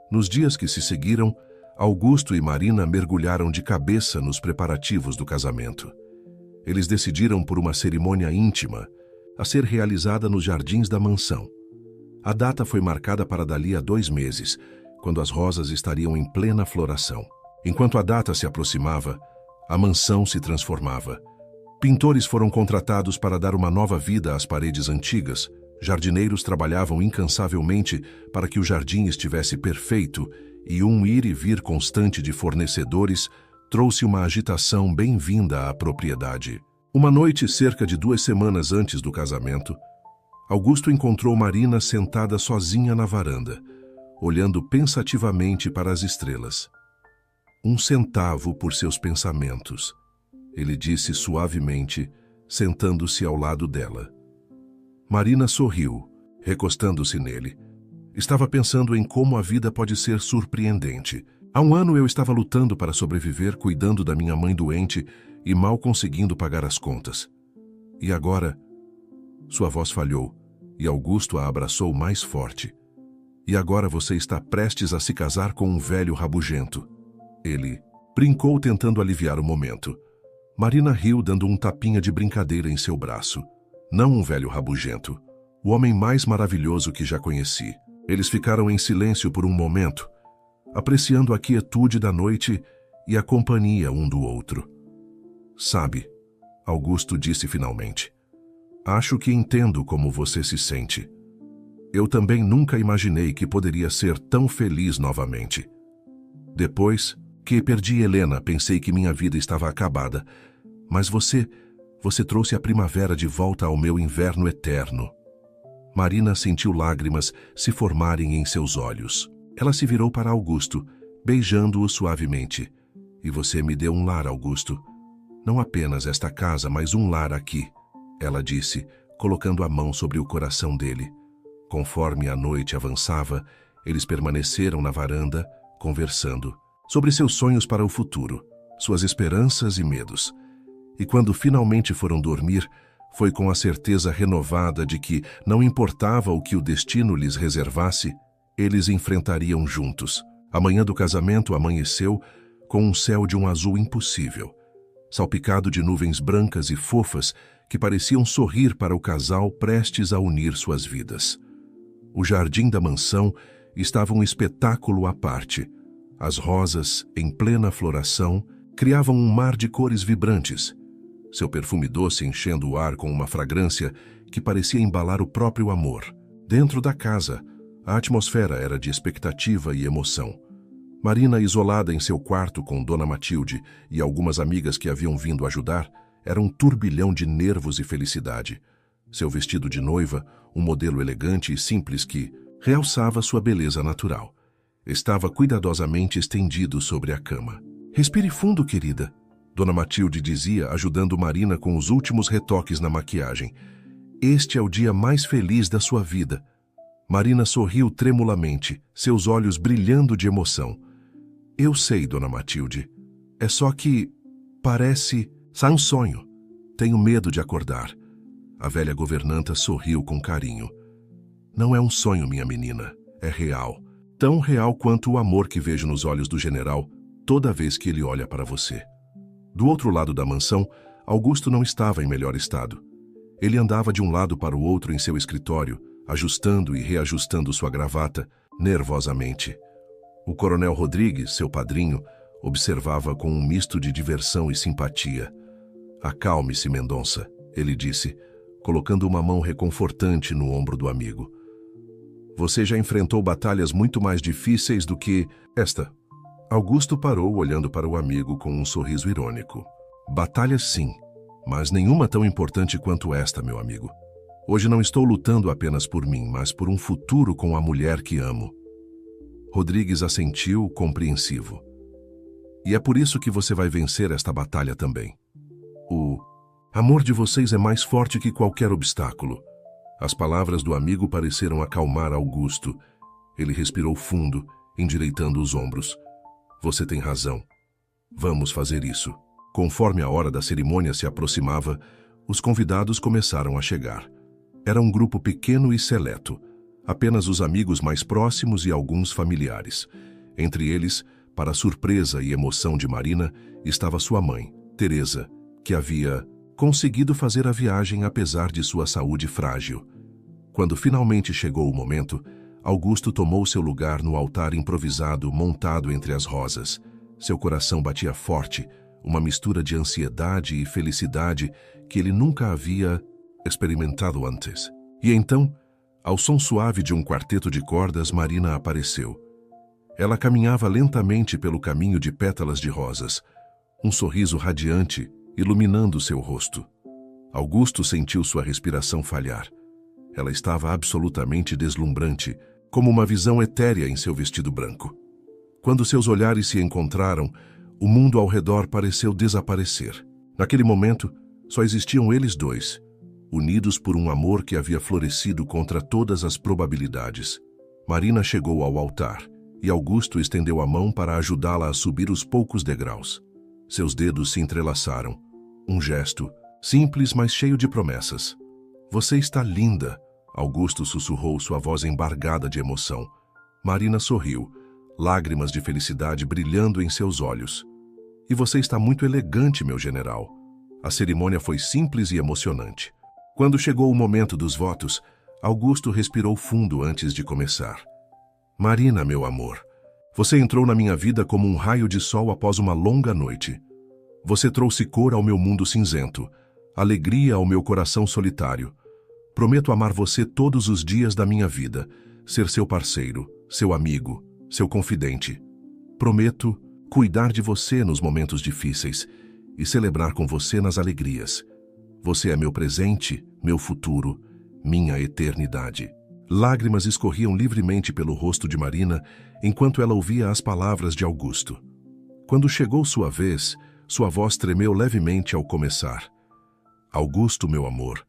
Nos dias que se seguiram, Augusto e Marina mergulharam de cabeça nos preparativos do casamento. Eles decidiram por uma cerimônia íntima, a ser realizada nos jardins da mansão. A data foi marcada para dali a 2 meses, quando as rosas estariam em plena floração. Enquanto a data se aproximava, a mansão se transformava. Pintores foram contratados para dar uma nova vida às paredes antigas, jardineiros trabalhavam incansavelmente para que o jardim estivesse perfeito e um ir e vir constante de fornecedores trouxe uma agitação bem-vinda à propriedade. Uma noite, cerca de 2 semanas antes do casamento, Augusto encontrou Marina sentada sozinha na varanda, olhando pensativamente para as estrelas. 1 centavo por seus pensamentos, ele disse suavemente, sentando-se ao lado dela. Marina sorriu, recostando-se nele. Estava pensando em como a vida pode ser surpreendente. Há 1 ano eu estava lutando para sobreviver, cuidando da minha mãe doente e mal conseguindo pagar as contas. E agora... Sua voz falhou, e Augusto a abraçou mais forte. E agora você está prestes a se casar com um velho rabugento. Ele brincou tentando aliviar o momento. Marina riu dando um tapinha de brincadeira em seu braço. Não um velho rabugento. O homem mais maravilhoso que já conheci. Eles ficaram em silêncio por um momento, apreciando a quietude da noite e a companhia um do outro. Sabe, Augusto disse finalmente, acho que entendo como você se sente. Eu também nunca imaginei que poderia ser tão feliz novamente. Depois que perdi Helena, pensei que minha vida estava acabada, mas você trouxe a primavera de volta ao meu inverno eterno. Marina sentiu lágrimas se formarem em seus olhos. Ela se virou para Augusto, beijando-o suavemente. E você me deu um lar, Augusto. Não apenas esta casa, mas um lar aqui, ela disse, colocando a mão sobre o coração dele. Conforme a noite avançava, eles permaneceram na varanda, conversando sobre seus sonhos para o futuro, suas esperanças e medos. E quando finalmente foram dormir, foi com a certeza renovada de que, não importava o que o destino lhes reservasse, eles enfrentariam juntos. A manhã do casamento amanheceu com um céu de um azul impossível. salpicado de nuvens brancas e fofas que pareciam sorrir para o casal prestes a unir suas vidas. O jardim da mansão estava um espetáculo à parte. As rosas, em plena floração, criavam um mar de cores vibrantes, seu perfume doce enchendo o ar com uma fragrância que parecia embalar o próprio amor. Dentro da casa, a atmosfera era de expectativa e emoção. Marina, isolada em seu quarto com Dona Matilde e algumas amigas que haviam vindo ajudar, era um turbilhão de nervos e felicidade. Seu vestido de noiva, um modelo elegante e simples que realçava sua beleza natural, estava cuidadosamente estendido sobre a cama. "Respire fundo, querida", Dona Matilde dizia, ajudando Marina com os últimos retoques na maquiagem. "Este é o dia mais feliz da sua vida." Marina sorriu tremulamente, seus olhos brilhando de emoção. "Eu sei, Dona Matilde. É só que parece um sonho. Tenho medo de acordar." A velha governanta sorriu com carinho. "Não é um sonho, minha menina. É real. Tão real quanto o amor que vejo nos olhos do general toda vez que ele olha para você." Do outro lado da mansão, Augusto não estava em melhor estado. Ele andava de um lado para o outro em seu escritório, ajustando e reajustando sua gravata, nervosamente. O coronel Rodrigues, seu padrinho, observava com um misto de diversão e simpatia. "Acalme-se, Mendonça", ele disse, colocando uma mão reconfortante no ombro do amigo. "Você já enfrentou batalhas muito mais difíceis do que esta." Augusto parou olhando para o amigo com um sorriso irônico. "Batalhas sim, mas nenhuma tão importante quanto esta, meu amigo. Hoje não estou lutando apenas por mim, mas por um futuro com a mulher que amo." Rodrigues assentiu, compreensivo. "E é por isso que você vai vencer esta batalha também. O amor de vocês é mais forte que qualquer obstáculo." As palavras do amigo pareceram acalmar Augusto. Ele respirou fundo, endireitando os ombros. "Você tem razão. Vamos fazer isso." Conforme a hora da cerimônia se aproximava, os convidados começaram a chegar. Era um grupo pequeno e seleto, apenas os amigos mais próximos e alguns familiares. Entre eles, para a surpresa e emoção de Marina, estava sua mãe, Teresa, que havia conseguido fazer a viagem apesar de sua saúde frágil. Quando finalmente chegou o momento, Augusto tomou seu lugar no altar improvisado montado entre as rosas. Seu coração batia forte, uma mistura de ansiedade e felicidade que ele nunca havia experimentado antes. E então, ao som suave de um quarteto de cordas, Marina apareceu. Ela caminhava lentamente pelo caminho de pétalas de rosas, um sorriso radiante iluminando seu rosto. Augusto sentiu sua respiração falhar. Ela estava absolutamente deslumbrante, como uma visão etérea em seu vestido branco. Quando seus olhares se encontraram, o mundo ao redor pareceu desaparecer. Naquele momento, só existiam eles dois, unidos por um amor que havia florescido contra todas as probabilidades. Marina chegou ao altar, e Augusto estendeu a mão para ajudá-la a subir os poucos degraus. Seus dedos se entrelaçaram. Um gesto, simples, mas cheio de promessas. "Você está linda", Augusto sussurrou, sua voz embargada de emoção. Marina sorriu, lágrimas de felicidade brilhando em seus olhos. "E você está muito elegante, meu general." A cerimônia foi simples e emocionante. Quando chegou o momento dos votos, Augusto respirou fundo antes de começar. "Marina, meu amor, você entrou na minha vida como um raio de sol após uma longa noite. Você trouxe cor ao meu mundo cinzento, alegria ao meu coração solitário. Prometo amar você todos os dias da minha vida, ser seu parceiro, seu amigo, seu confidente. Prometo cuidar de você nos momentos difíceis e celebrar com você nas alegrias. Você é meu presente, meu futuro, minha eternidade." Lágrimas escorriam livremente pelo rosto de Marina enquanto ela ouvia as palavras de Augusto. Quando chegou sua vez, sua voz tremeu levemente ao começar. "Augusto, meu amor,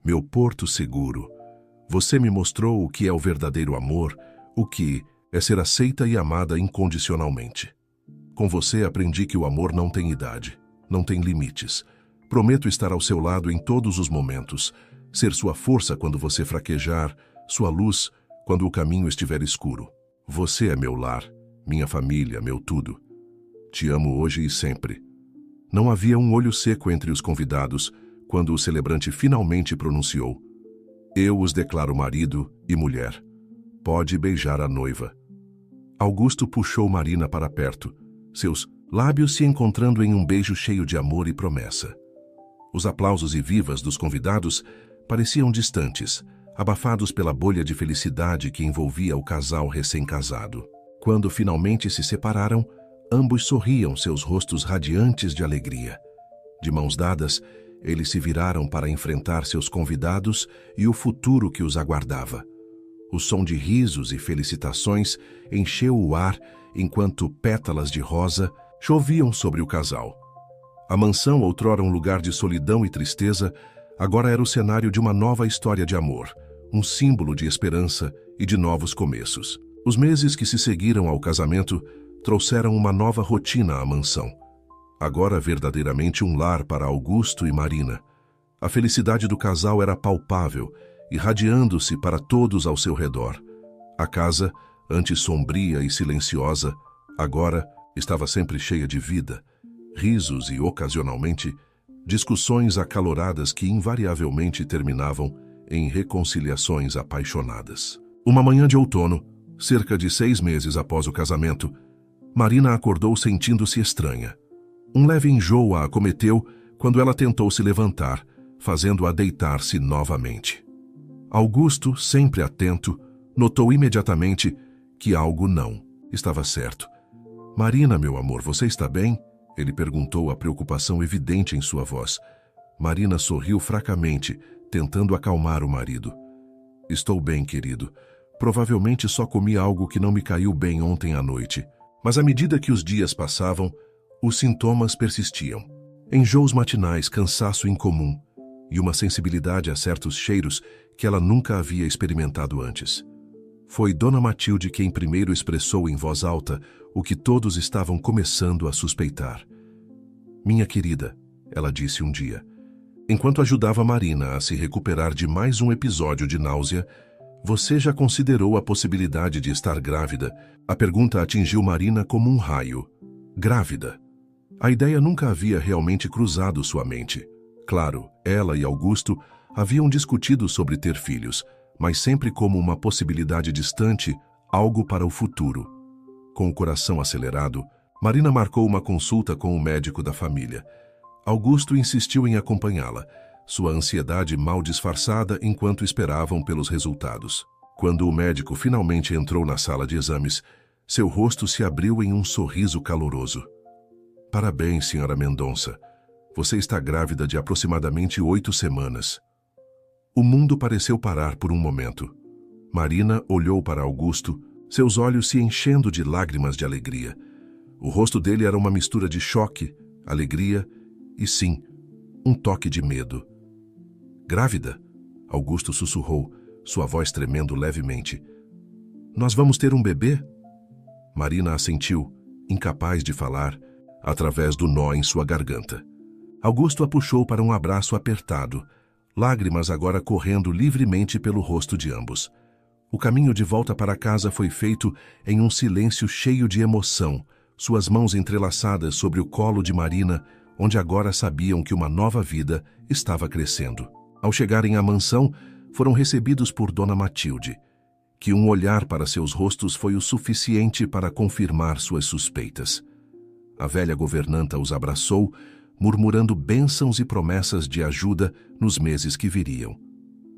meu porto seguro, você me mostrou o que é o verdadeiro amor, o que é ser aceita e amada incondicionalmente. Com você aprendi que o amor não tem idade, não tem limites. Prometo estar ao seu lado em todos os momentos, ser sua força quando você fraquejar, sua luz quando o caminho estiver escuro. Você é meu lar, minha família, meu tudo. Te amo hoje e sempre." Não havia um olho seco entre os convidados quando o celebrante finalmente pronunciou: "Eu os declaro marido e mulher. Pode beijar a noiva." Augusto puxou Marina para perto, seus lábios se encontrando em um beijo cheio de amor e promessa. Os aplausos e vivas dos convidados pareciam distantes, abafados pela bolha de felicidade que envolvia o casal recém-casado. Quando finalmente se separaram, ambos sorriam, seus rostos radiantes de alegria. De mãos dadas, eles se viraram para enfrentar seus convidados e o futuro que os aguardava. O som de risos e felicitações encheu o ar enquanto pétalas de rosa choviam sobre o casal. A mansão, outrora um lugar de solidão e tristeza, agora era o cenário de uma nova história de amor, um símbolo de esperança e de novos começos. Os meses que se seguiram ao casamento trouxeram uma nova rotina à mansão. Agora verdadeiramente um lar para Augusto e Marina. A felicidade do casal era palpável, irradiando-se para todos ao seu redor. A casa, antes sombria e silenciosa, agora estava sempre cheia de vida, risos e, ocasionalmente, discussões acaloradas que invariavelmente terminavam em reconciliações apaixonadas. Uma manhã de outono, cerca de 6 meses após o casamento, Marina acordou sentindo-se estranha. Um leve enjoo a acometeu quando ela tentou se levantar, fazendo-a deitar-se novamente. Augusto, sempre atento, notou imediatamente que algo não estava certo. "Marina, meu amor, você está bem?" Ele perguntou, a preocupação evidente em sua voz. Marina sorriu fracamente, tentando acalmar o marido. "Estou bem, querido. Provavelmente só comi algo que não me caiu bem ontem à noite." Mas à medida que os dias passavam, os sintomas persistiam. Enjoos matinais, cansaço incomum e uma sensibilidade a certos cheiros que ela nunca havia experimentado antes. Foi Dona Matilde quem primeiro expressou em voz alta o que todos estavam começando a suspeitar. "Minha querida", ela disse um dia, enquanto ajudava Marina a se recuperar de mais um episódio de náusea, "você já considerou a possibilidade de estar grávida?" A pergunta atingiu Marina como um raio. Grávida? A ideia nunca havia realmente cruzado sua mente. Claro, ela e Augusto haviam discutido sobre ter filhos, mas sempre como uma possibilidade distante, algo para o futuro. Com o coração acelerado, Marina marcou uma consulta com o médico da família. Augusto insistiu em acompanhá-la, sua ansiedade mal disfarçada enquanto esperavam pelos resultados. Quando o médico finalmente entrou na sala de exames, seu rosto se abriu em um sorriso caloroso. "Parabéns, senhora Mendonça. Você está grávida de aproximadamente 8 semanas." O mundo pareceu parar por um momento. Marina olhou para Augusto, seus olhos se enchendo de lágrimas de alegria. O rosto dele era uma mistura de choque, alegria e, sim, um toque de medo. "Grávida?" Augusto sussurrou, sua voz tremendo levemente. "Nós vamos ter um bebê?" Marina assentiu, incapaz de falar, através do nó em sua garganta. Augusto a puxou para um abraço apertado, lágrimas agora correndo livremente pelo rosto de ambos. O caminho de volta para casa foi feito em um silêncio cheio de emoção, suas mãos entrelaçadas sobre o colo de Marina, onde agora sabiam que uma nova vida estava crescendo. Ao chegarem à mansão, foram recebidos por Dona Matilde, que um olhar para seus rostos foi o suficiente para confirmar suas suspeitas. A velha governanta os abraçou, murmurando bênçãos e promessas de ajuda nos meses que viriam.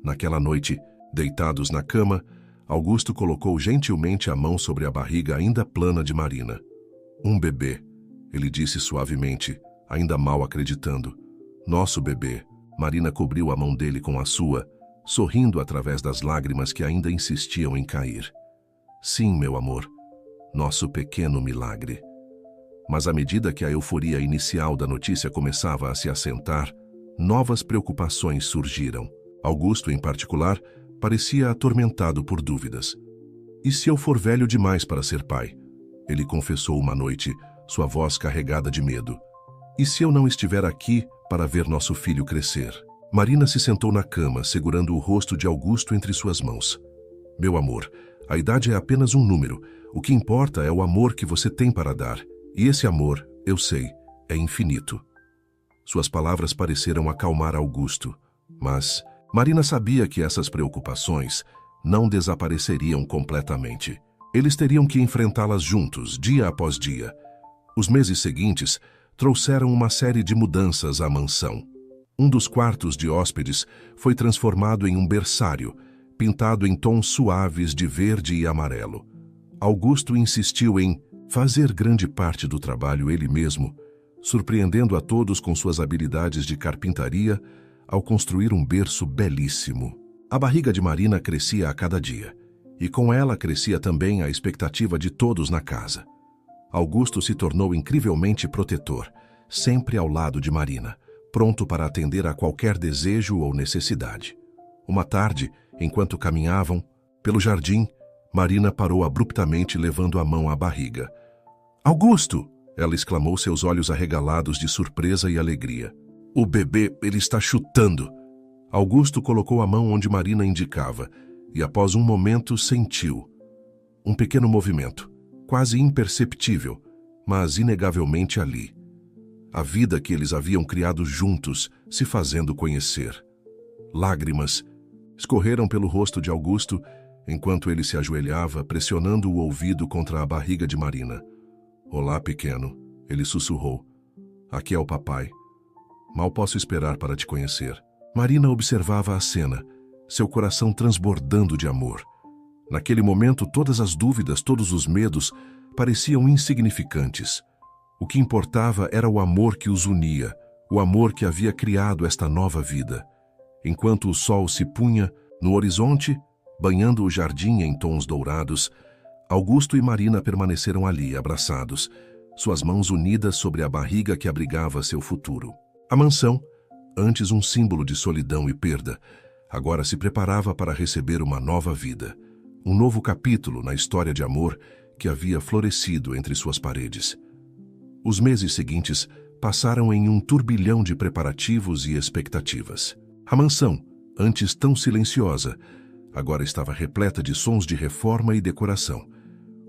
Naquela noite, deitados na cama, Augusto colocou gentilmente a mão sobre a barriga ainda plana de Marina. "Um bebê", ele disse suavemente, ainda mal acreditando. "Nosso bebê." Marina cobriu a mão dele com a sua, sorrindo através das lágrimas que ainda insistiam em cair. "Sim, meu amor, nosso pequeno milagre." Mas à medida que a euforia inicial da notícia começava a se assentar, novas preocupações surgiram. Augusto, em particular, parecia atormentado por dúvidas. "E se eu for velho demais para ser pai?" Ele confessou uma noite, sua voz carregada de medo. "E se eu não estiver aqui para ver nosso filho crescer?" Marina se sentou na cama, segurando o rosto de Augusto entre suas mãos. "Meu amor, a idade é apenas um número. O que importa é o amor que você tem para dar. E esse amor, eu sei, é infinito." Suas palavras pareceram acalmar Augusto, mas Marina sabia que essas preocupações não desapareceriam completamente. Eles teriam que enfrentá-las juntos, dia após dia. Os meses seguintes trouxeram uma série de mudanças à mansão. Um dos quartos de hóspedes foi transformado em um berçário, pintado em tons suaves de verde e amarelo. Augusto insistiu em fazer grande parte do trabalho ele mesmo, surpreendendo a todos com suas habilidades de carpintaria ao construir um berço belíssimo. A barriga de Marina crescia a cada dia, e com ela crescia também a expectativa de todos na casa. Augusto se tornou incrivelmente protetor, sempre ao lado de Marina, pronto para atender a qualquer desejo ou necessidade. Uma tarde, enquanto caminhavam pelo jardim, Marina parou abruptamente, levando a mão à barriga. "Augusto!" ela exclamou, seus olhos arregalados de surpresa e alegria. "O bebê, ele está chutando!" Augusto colocou a mão onde Marina indicava e, após um momento, sentiu um pequeno movimento, quase imperceptível, mas inegavelmente ali. A vida que eles haviam criado juntos se fazendo conhecer. Lágrimas escorreram pelo rosto de Augusto enquanto ele se ajoelhava, pressionando o ouvido contra a barriga de Marina. "Olá, pequeno", ele sussurrou. "Aqui é o papai. Mal posso esperar para te conhecer." Marina observava a cena, seu coração transbordando de amor. Naquele momento, todas as dúvidas, todos os medos pareciam insignificantes. O que importava era o amor que os unia, o amor que havia criado esta nova vida. Enquanto o sol se punha no horizonte, banhando o jardim em tons dourados, Augusto e Marina permaneceram ali, abraçados, suas mãos unidas sobre a barriga que abrigava seu futuro. A mansão, antes um símbolo de solidão e perda, agora se preparava para receber uma nova vida, um novo capítulo na história de amor que havia florescido entre suas paredes. Os meses seguintes passaram em um turbilhão de preparativos e expectativas. A mansão, antes tão silenciosa, agora estava repleta de sons de reforma e decoração.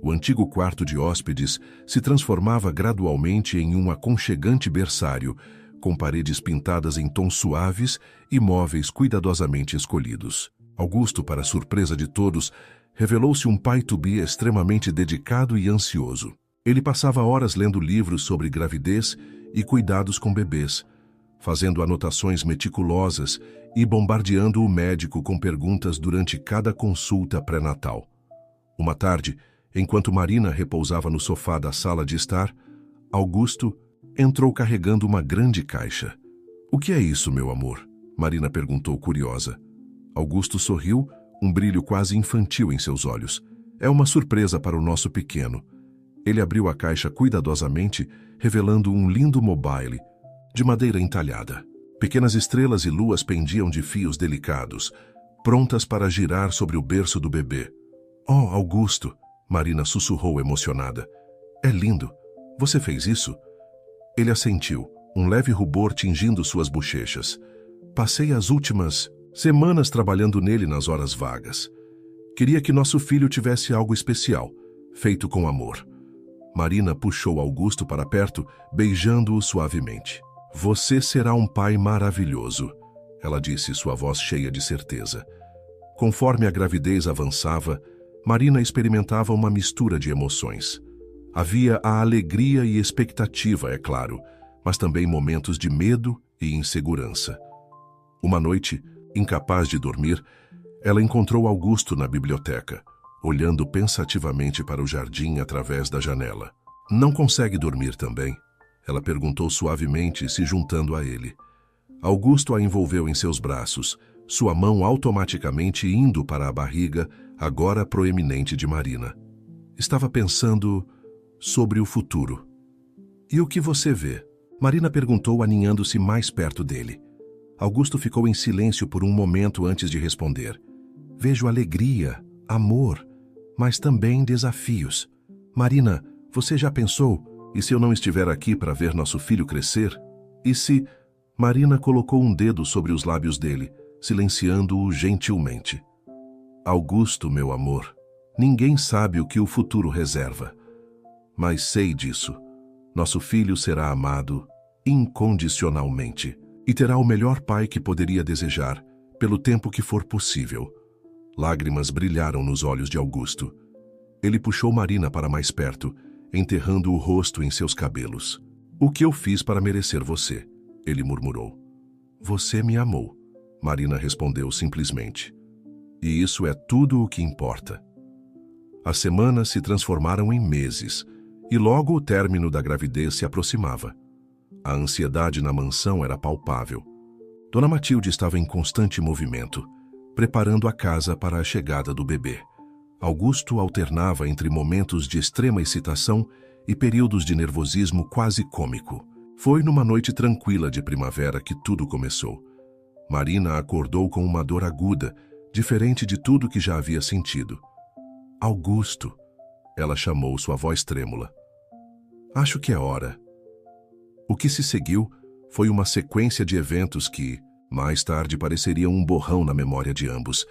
O antigo quarto de hóspedes se transformava gradualmente em um aconchegante berçário, com paredes pintadas em tons suaves e móveis cuidadosamente escolhidos. Augusto, para surpresa de todos, revelou-se um pai-to-be extremamente dedicado e ansioso. Ele passava horas lendo livros sobre gravidez e cuidados com bebês, fazendo anotações meticulosas e bombardeando o médico com perguntas durante cada consulta pré-natal. Uma tarde, enquanto Marina repousava no sofá da sala de estar, Augusto entrou carregando uma grande caixa. "O que é isso, meu amor?" Marina perguntou, curiosa. Augusto sorriu, um brilho quase infantil em seus olhos. "É uma surpresa para o nosso pequeno." Ele abriu a caixa cuidadosamente, revelando um lindo mobile, de madeira entalhada. Pequenas estrelas e luas pendiam de fios delicados, prontas para girar sobre o berço do bebê. "Oh, Augusto!" Marina sussurrou emocionada. "É lindo! Você fez isso?" Ele assentiu, um leve rubor tingindo suas bochechas. "Passei as últimas semanas trabalhando nele nas horas vagas. Queria que nosso filho tivesse algo especial, feito com amor." Marina puxou Augusto para perto, beijando-o suavemente. "Você será um pai maravilhoso", ela disse, sua voz cheia de certeza. Conforme a gravidez avançava, Marina experimentava uma mistura de emoções. Havia a alegria e expectativa, é claro, mas também momentos de medo e insegurança. Uma noite, incapaz de dormir, ela encontrou Augusto na biblioteca, olhando pensativamente para o jardim através da janela. "Não consegue dormir também?" ela perguntou suavemente, se juntando a ele. Augusto a envolveu em seus braços, sua mão automaticamente indo para a barriga, agora proeminente de Marina. Estava pensando sobre o futuro. "E o que você vê?" Marina perguntou, aninhando-se mais perto dele. Augusto ficou em silêncio por um momento antes de responder. "Vejo alegria, amor, mas também desafios. Marina, você já pensou, e se eu não estiver aqui para ver nosso filho crescer? E se..." Marina colocou um dedo sobre os lábios dele, silenciando-o gentilmente. "Augusto, meu amor, ninguém sabe o que o futuro reserva. Mas sei disso. Nosso filho será amado incondicionalmente e terá o melhor pai que poderia desejar, pelo tempo que for possível. Lágrimas brilharam nos olhos de Augusto. Ele puxou Marina para mais perto, enterrando o rosto em seus cabelos. "O que eu fiz para merecer você?" ele murmurou. "Você me amou", Marina respondeu simplesmente. "E isso é tudo o que importa." As semanas se transformaram em meses, e logo o término da gravidez se aproximava. A ansiedade na mansão era palpável. Dona Matilde estava em constante movimento, preparando a casa para a chegada do bebê. Augusto alternava entre momentos de extrema excitação e períodos de nervosismo quase cômico. Foi numa noite tranquila de primavera que tudo começou. Marina acordou com uma dor aguda, diferente de tudo que já havia sentido. "Augusto", ela chamou, sua voz trêmula. "Acho que é hora." O que se seguiu foi uma sequência de eventos que, mais tarde, pareceriam um borrão na memória de ambos.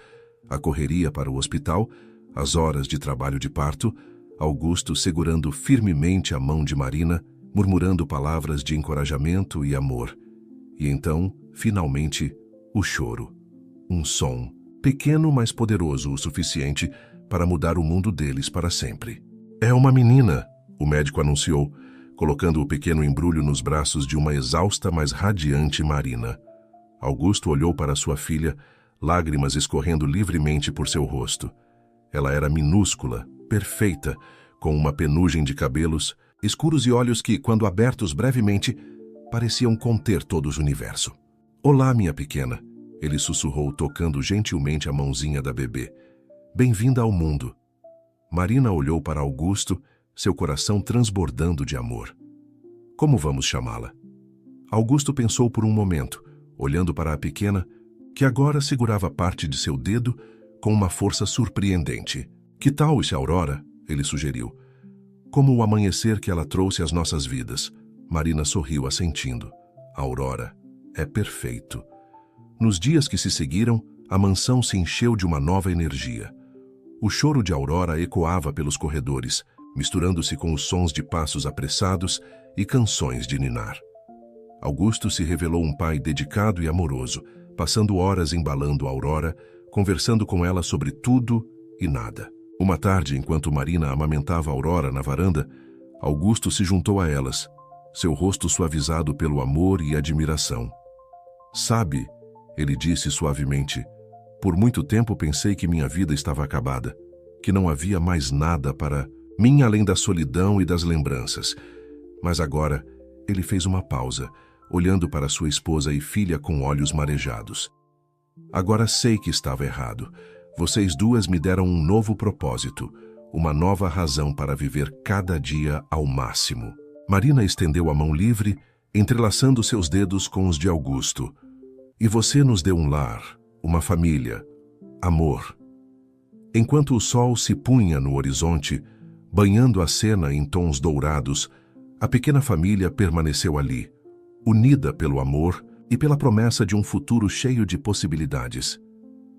A correria para o hospital, as horas de trabalho de parto, Augusto segurando firmemente a mão de Marina, murmurando palavras de encorajamento e amor. E então, finalmente, o choro. Um som, pequeno mas poderoso o suficiente para mudar o mundo deles para sempre. "É uma menina", o médico anunciou, colocando o pequeno embrulho nos braços de uma exausta mas radiante Marina. Augusto olhou para sua filha, lágrimas escorrendo livremente por seu rosto. Ela era minúscula, perfeita, com uma penugem de cabelos, escuros e olhos que, quando abertos brevemente, pareciam conter todo o universo. "Olá, minha pequena", ele sussurrou, tocando gentilmente a mãozinha da bebê. "Bem-vinda ao mundo." Marina olhou para Augusto, seu coração transbordando de amor. "Como vamos chamá-la?" Augusto pensou por um momento, olhando para a pequena, que agora segurava parte de seu dedo com uma força surpreendente. "Que tal esse Aurora?" ele sugeriu. "Como o amanhecer que ela trouxe às nossas vidas." Marina sorriu, assentindo. "Aurora, é perfeito." Nos dias que se seguiram, a mansão se encheu de uma nova energia. O choro de Aurora ecoava pelos corredores, misturando-se com os sons de passos apressados e canções de ninar. Augusto se revelou um pai dedicado e amoroso, passando horas embalando Aurora, conversando com ela sobre tudo e nada. Uma tarde, enquanto Marina amamentava Aurora na varanda, Augusto se juntou a elas, seu rosto suavizado pelo amor e admiração. "Sabe", ele disse suavemente, "por muito tempo pensei que minha vida estava acabada, que não havia mais nada para mim além da solidão e das lembranças. Mas agora," ele fez uma pausa, olhando para sua esposa e filha com olhos marejados. "Agora sei que estava errado. Vocês duas me deram um novo propósito, uma nova razão para viver cada dia ao máximo." Marina estendeu a mão livre, entrelaçando seus dedos com os de Augusto. "E você nos deu um lar, uma família, amor." Enquanto o sol se punha no horizonte, banhando a cena em tons dourados, a pequena família permaneceu ali, unida pelo amor e pela promessa de um futuro cheio de possibilidades.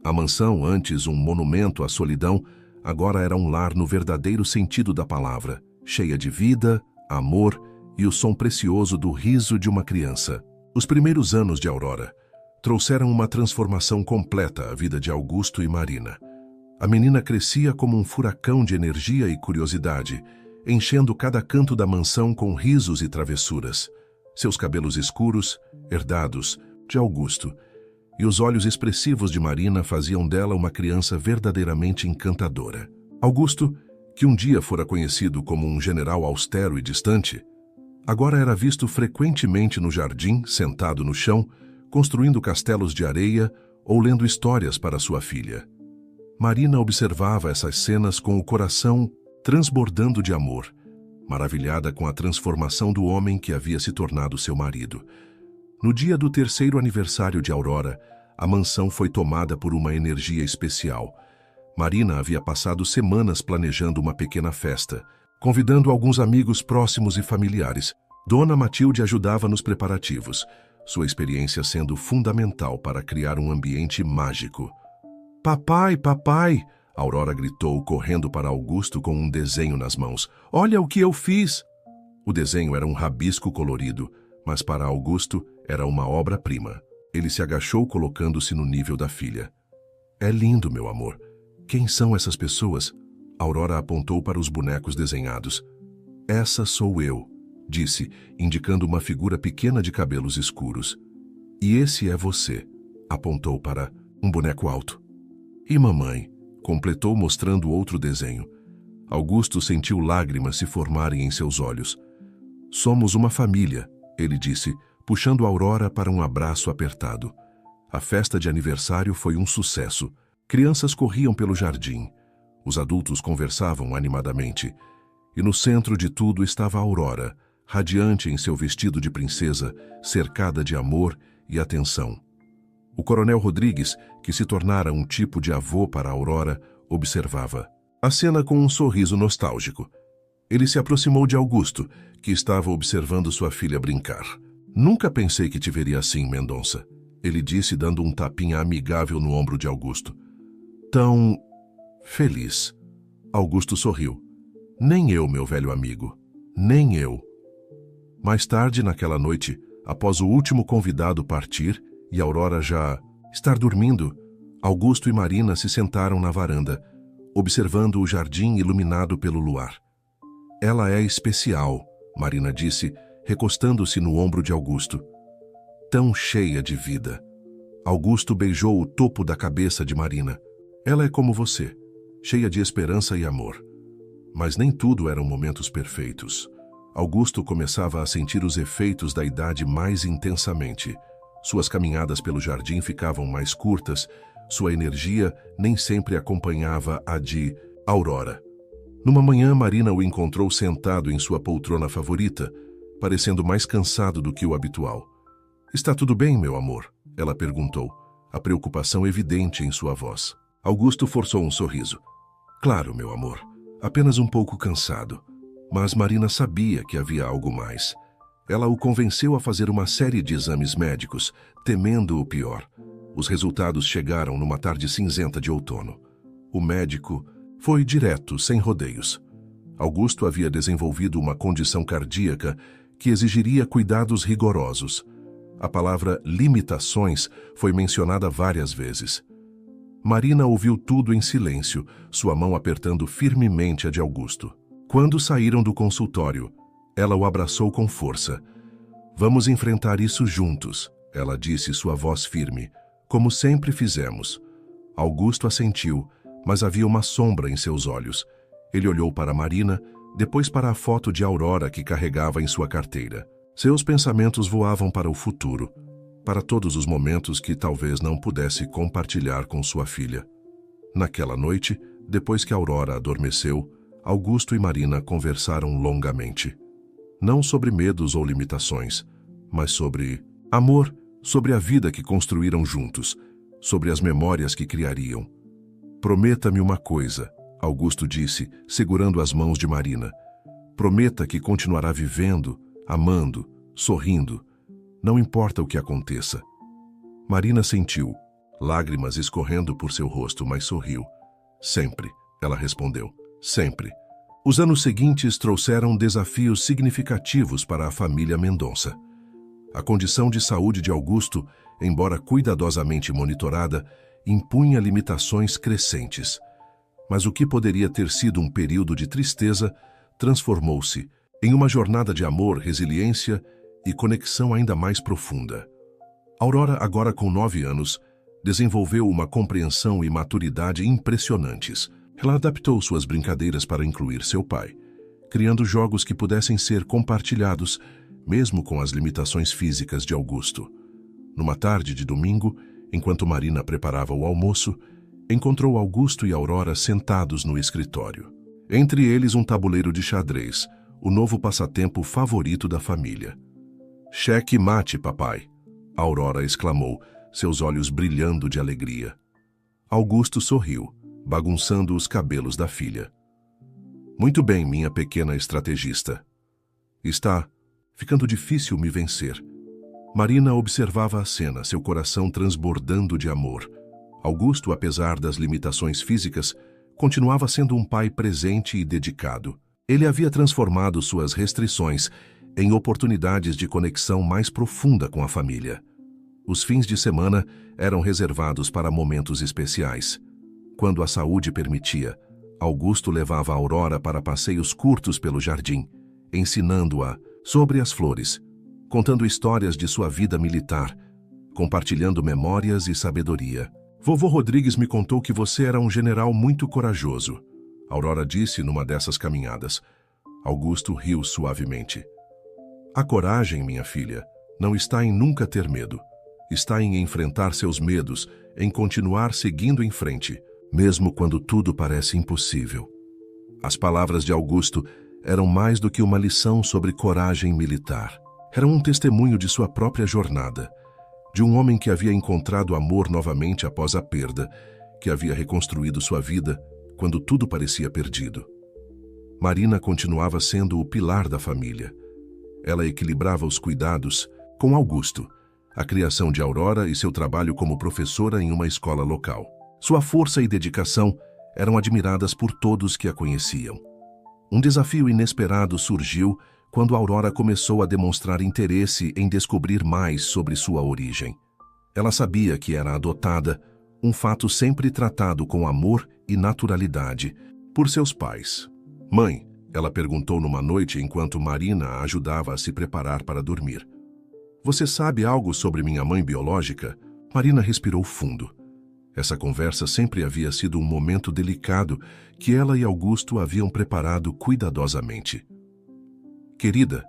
A mansão, antes um monumento à solidão, agora era um lar no verdadeiro sentido da palavra, cheia de vida, amor e o som precioso do riso de uma criança. Os primeiros anos de Aurora trouxeram uma transformação completa à vida de Augusto e Marina. A menina crescia como um furacão de energia e curiosidade, enchendo cada canto da mansão com risos e travessuras. Seus cabelos escuros, herdados de Augusto, e os olhos expressivos de Marina faziam dela uma criança verdadeiramente encantadora. Augusto, que um dia fora conhecido como um general austero e distante, agora era visto frequentemente no jardim, sentado no chão, construindo castelos de areia ou lendo histórias para sua filha. Marina observava essas cenas com o coração transbordando de amor, maravilhada com a transformação do homem que havia se tornado seu marido. No dia do terceiro aniversário de Aurora, a mansão foi tomada por uma energia especial. Marina havia passado semanas planejando uma pequena festa, convidando alguns amigos próximos e familiares. Dona Matilde ajudava nos preparativos, sua experiência sendo fundamental para criar um ambiente mágico. "Papai, papai!" Aurora gritou, correndo para Augusto com um desenho nas mãos. "Olha o que eu fiz!" O desenho era um rabisco colorido, mas para Augusto era uma obra-prima. Ele se agachou colocando-se no nível da filha. É lindo, meu amor. Quem são essas pessoas? Aurora apontou para os bonecos desenhados. Essa sou eu, disse, indicando uma figura pequena de cabelos escuros. E esse é você, apontou para um boneco alto. E mamãe, completou mostrando outro desenho. Augusto sentiu lágrimas se formarem em seus olhos. Somos uma família, ele disse, puxando Aurora para um abraço apertado. A festa de aniversário foi um sucesso. Crianças corriam pelo jardim. Os adultos conversavam animadamente. E no centro de tudo estava Aurora, radiante em seu vestido de princesa, cercada de amor e atenção. O coronel Rodrigues, que se tornara um tipo de avô para Aurora, observava a cena com um sorriso nostálgico. Ele se aproximou de Augusto, que estava observando sua filha brincar. Nunca pensei que te veria assim, Mendonça, ele disse, dando um tapinha amigável no ombro de Augusto. Tão feliz. Augusto sorriu. Nem eu, meu velho amigo. Nem eu. Mais tarde, naquela noite, após o último convidado partir e Aurora já estar dormindo, Augusto e Marina se sentaram na varanda, observando o jardim iluminado pelo luar. Ela é especial, Marina disse, recostando-se no ombro de Augusto. Tão cheia de vida. Augusto beijou o topo da cabeça de Marina. Ela é como você, cheia de esperança e amor. Mas nem tudo eram momentos perfeitos. Augusto começava a sentir os efeitos da idade mais intensamente. Suas caminhadas pelo jardim ficavam mais curtas, sua energia nem sempre acompanhava a de Aurora. Numa manhã, Marina o encontrou sentado em sua poltrona favorita, parecendo mais cansado do que o habitual. Está tudo bem, meu amor? Ela perguntou, a preocupação evidente em sua voz. Augusto forçou um sorriso. Claro, meu amor, apenas um pouco cansado. Mas Marina sabia que havia algo mais. Ela o convenceu a fazer uma série de exames médicos, temendo o pior. Os resultados chegaram numa tarde cinzenta de outono. O médico foi direto, sem rodeios. Augusto havia desenvolvido uma condição cardíaca que exigiria cuidados rigorosos. A palavra limitações foi mencionada várias vezes. Marina ouviu tudo em silêncio, sua mão apertando firmemente a de Augusto. Quando saíram do consultório, ela o abraçou com força. Vamos enfrentar isso juntos, ela disse, sua voz firme, como sempre fizemos. Augusto assentiu, mas havia uma sombra em seus olhos. Ele olhou para Marina, depois para a foto de Aurora que carregava em sua carteira. Seus pensamentos voavam para o futuro, para todos os momentos que talvez não pudesse compartilhar com sua filha. Naquela noite, depois que Aurora adormeceu, Augusto e Marina conversaram longamente. Não sobre medos ou limitações, mas sobre amor, sobre a vida que construíram juntos, sobre as memórias que criariam. Prometa-me uma coisa, Augusto disse, segurando as mãos de Marina. Prometa que continuará vivendo, amando, sorrindo. Não importa o que aconteça. Marina sentiu, lágrimas escorrendo por seu rosto, mas sorriu. Sempre, ela respondeu, sempre. Os anos seguintes trouxeram desafios significativos para a família Mendonça. A condição de saúde de Augusto, embora cuidadosamente monitorada, impunha limitações crescentes. Mas o que poderia ter sido um período de tristeza transformou-se em uma jornada de amor, resiliência e conexão ainda mais profunda. Aurora, agora com 9 anos, desenvolveu uma compreensão e maturidade impressionantes. Ela adaptou suas brincadeiras para incluir seu pai, criando jogos que pudessem ser compartilhados, mesmo com as limitações físicas de Augusto. Numa tarde de domingo, enquanto Marina preparava o almoço, encontrou Augusto e Aurora sentados no escritório. Entre eles um tabuleiro de xadrez, o novo passatempo favorito da família. Cheque mate, papai, Aurora exclamou, seus olhos brilhando de alegria. Augusto sorriu, bagunçando os cabelos da filha. Muito bem, minha pequena estrategista. Está ficando difícil me vencer. Marina observava a cena, seu coração transbordando de amor. Augusto, apesar das limitações físicas, continuava sendo um pai presente e dedicado. Ele havia transformado suas restrições em oportunidades de conexão mais profunda com a família. Os fins de semana eram reservados para momentos especiais. Quando a saúde permitia, Augusto levava Aurora para passeios curtos pelo jardim, ensinando-a sobre as flores, contando histórias de sua vida militar, compartilhando memórias e sabedoria. Vovô Rodrigues me contou que você era um general muito corajoso, Aurora disse numa dessas caminhadas. Augusto riu suavemente. A coragem, minha filha, não está em nunca ter medo. Está em enfrentar seus medos, em continuar seguindo em frente, mesmo quando tudo parece impossível. As palavras de Augusto eram mais do que uma lição sobre coragem militar. Eram um testemunho de sua própria jornada, de um homem que havia encontrado amor novamente após a perda, que havia reconstruído sua vida quando tudo parecia perdido. Marina continuava sendo o pilar da família. Ela equilibrava os cuidados com Augusto, a criação de Aurora e seu trabalho como professora em uma escola local. Sua força e dedicação eram admiradas por todos que a conheciam. Um desafio inesperado surgiu quando Aurora começou a demonstrar interesse em descobrir mais sobre sua origem. Ela sabia que era adotada, um fato sempre tratado com amor e naturalidade por seus pais. Mãe, ela perguntou numa noite enquanto Marina a ajudava a se preparar para dormir. Você sabe algo sobre minha mãe biológica? Marina respirou fundo. Essa conversa sempre havia sido um momento delicado que ela e Augusto haviam preparado cuidadosamente. Querida,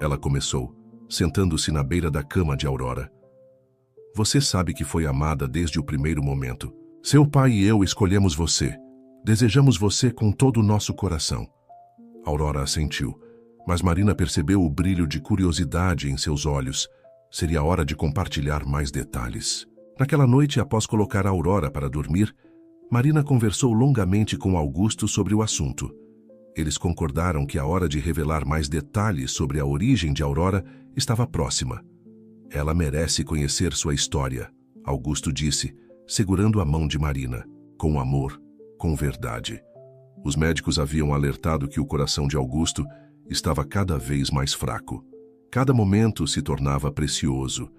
ela começou, sentando-se na beira da cama de Aurora. Você sabe que foi amada desde o primeiro momento. Seu pai e eu escolhemos você. Desejamos você com todo o nosso coração. Aurora assentiu, mas Marina percebeu o brilho de curiosidade em seus olhos. Seria hora de compartilhar mais detalhes. Naquela noite, após colocar a Aurora para dormir, Marina conversou longamente com Augusto sobre o assunto. Eles concordaram que a hora de revelar mais detalhes sobre a origem de Aurora estava próxima. Ela merece conhecer sua história, Augusto disse, segurando a mão de Marina, com amor, com verdade. Os médicos haviam alertado que o coração de Augusto estava cada vez mais fraco. Cada momento se tornava precioso,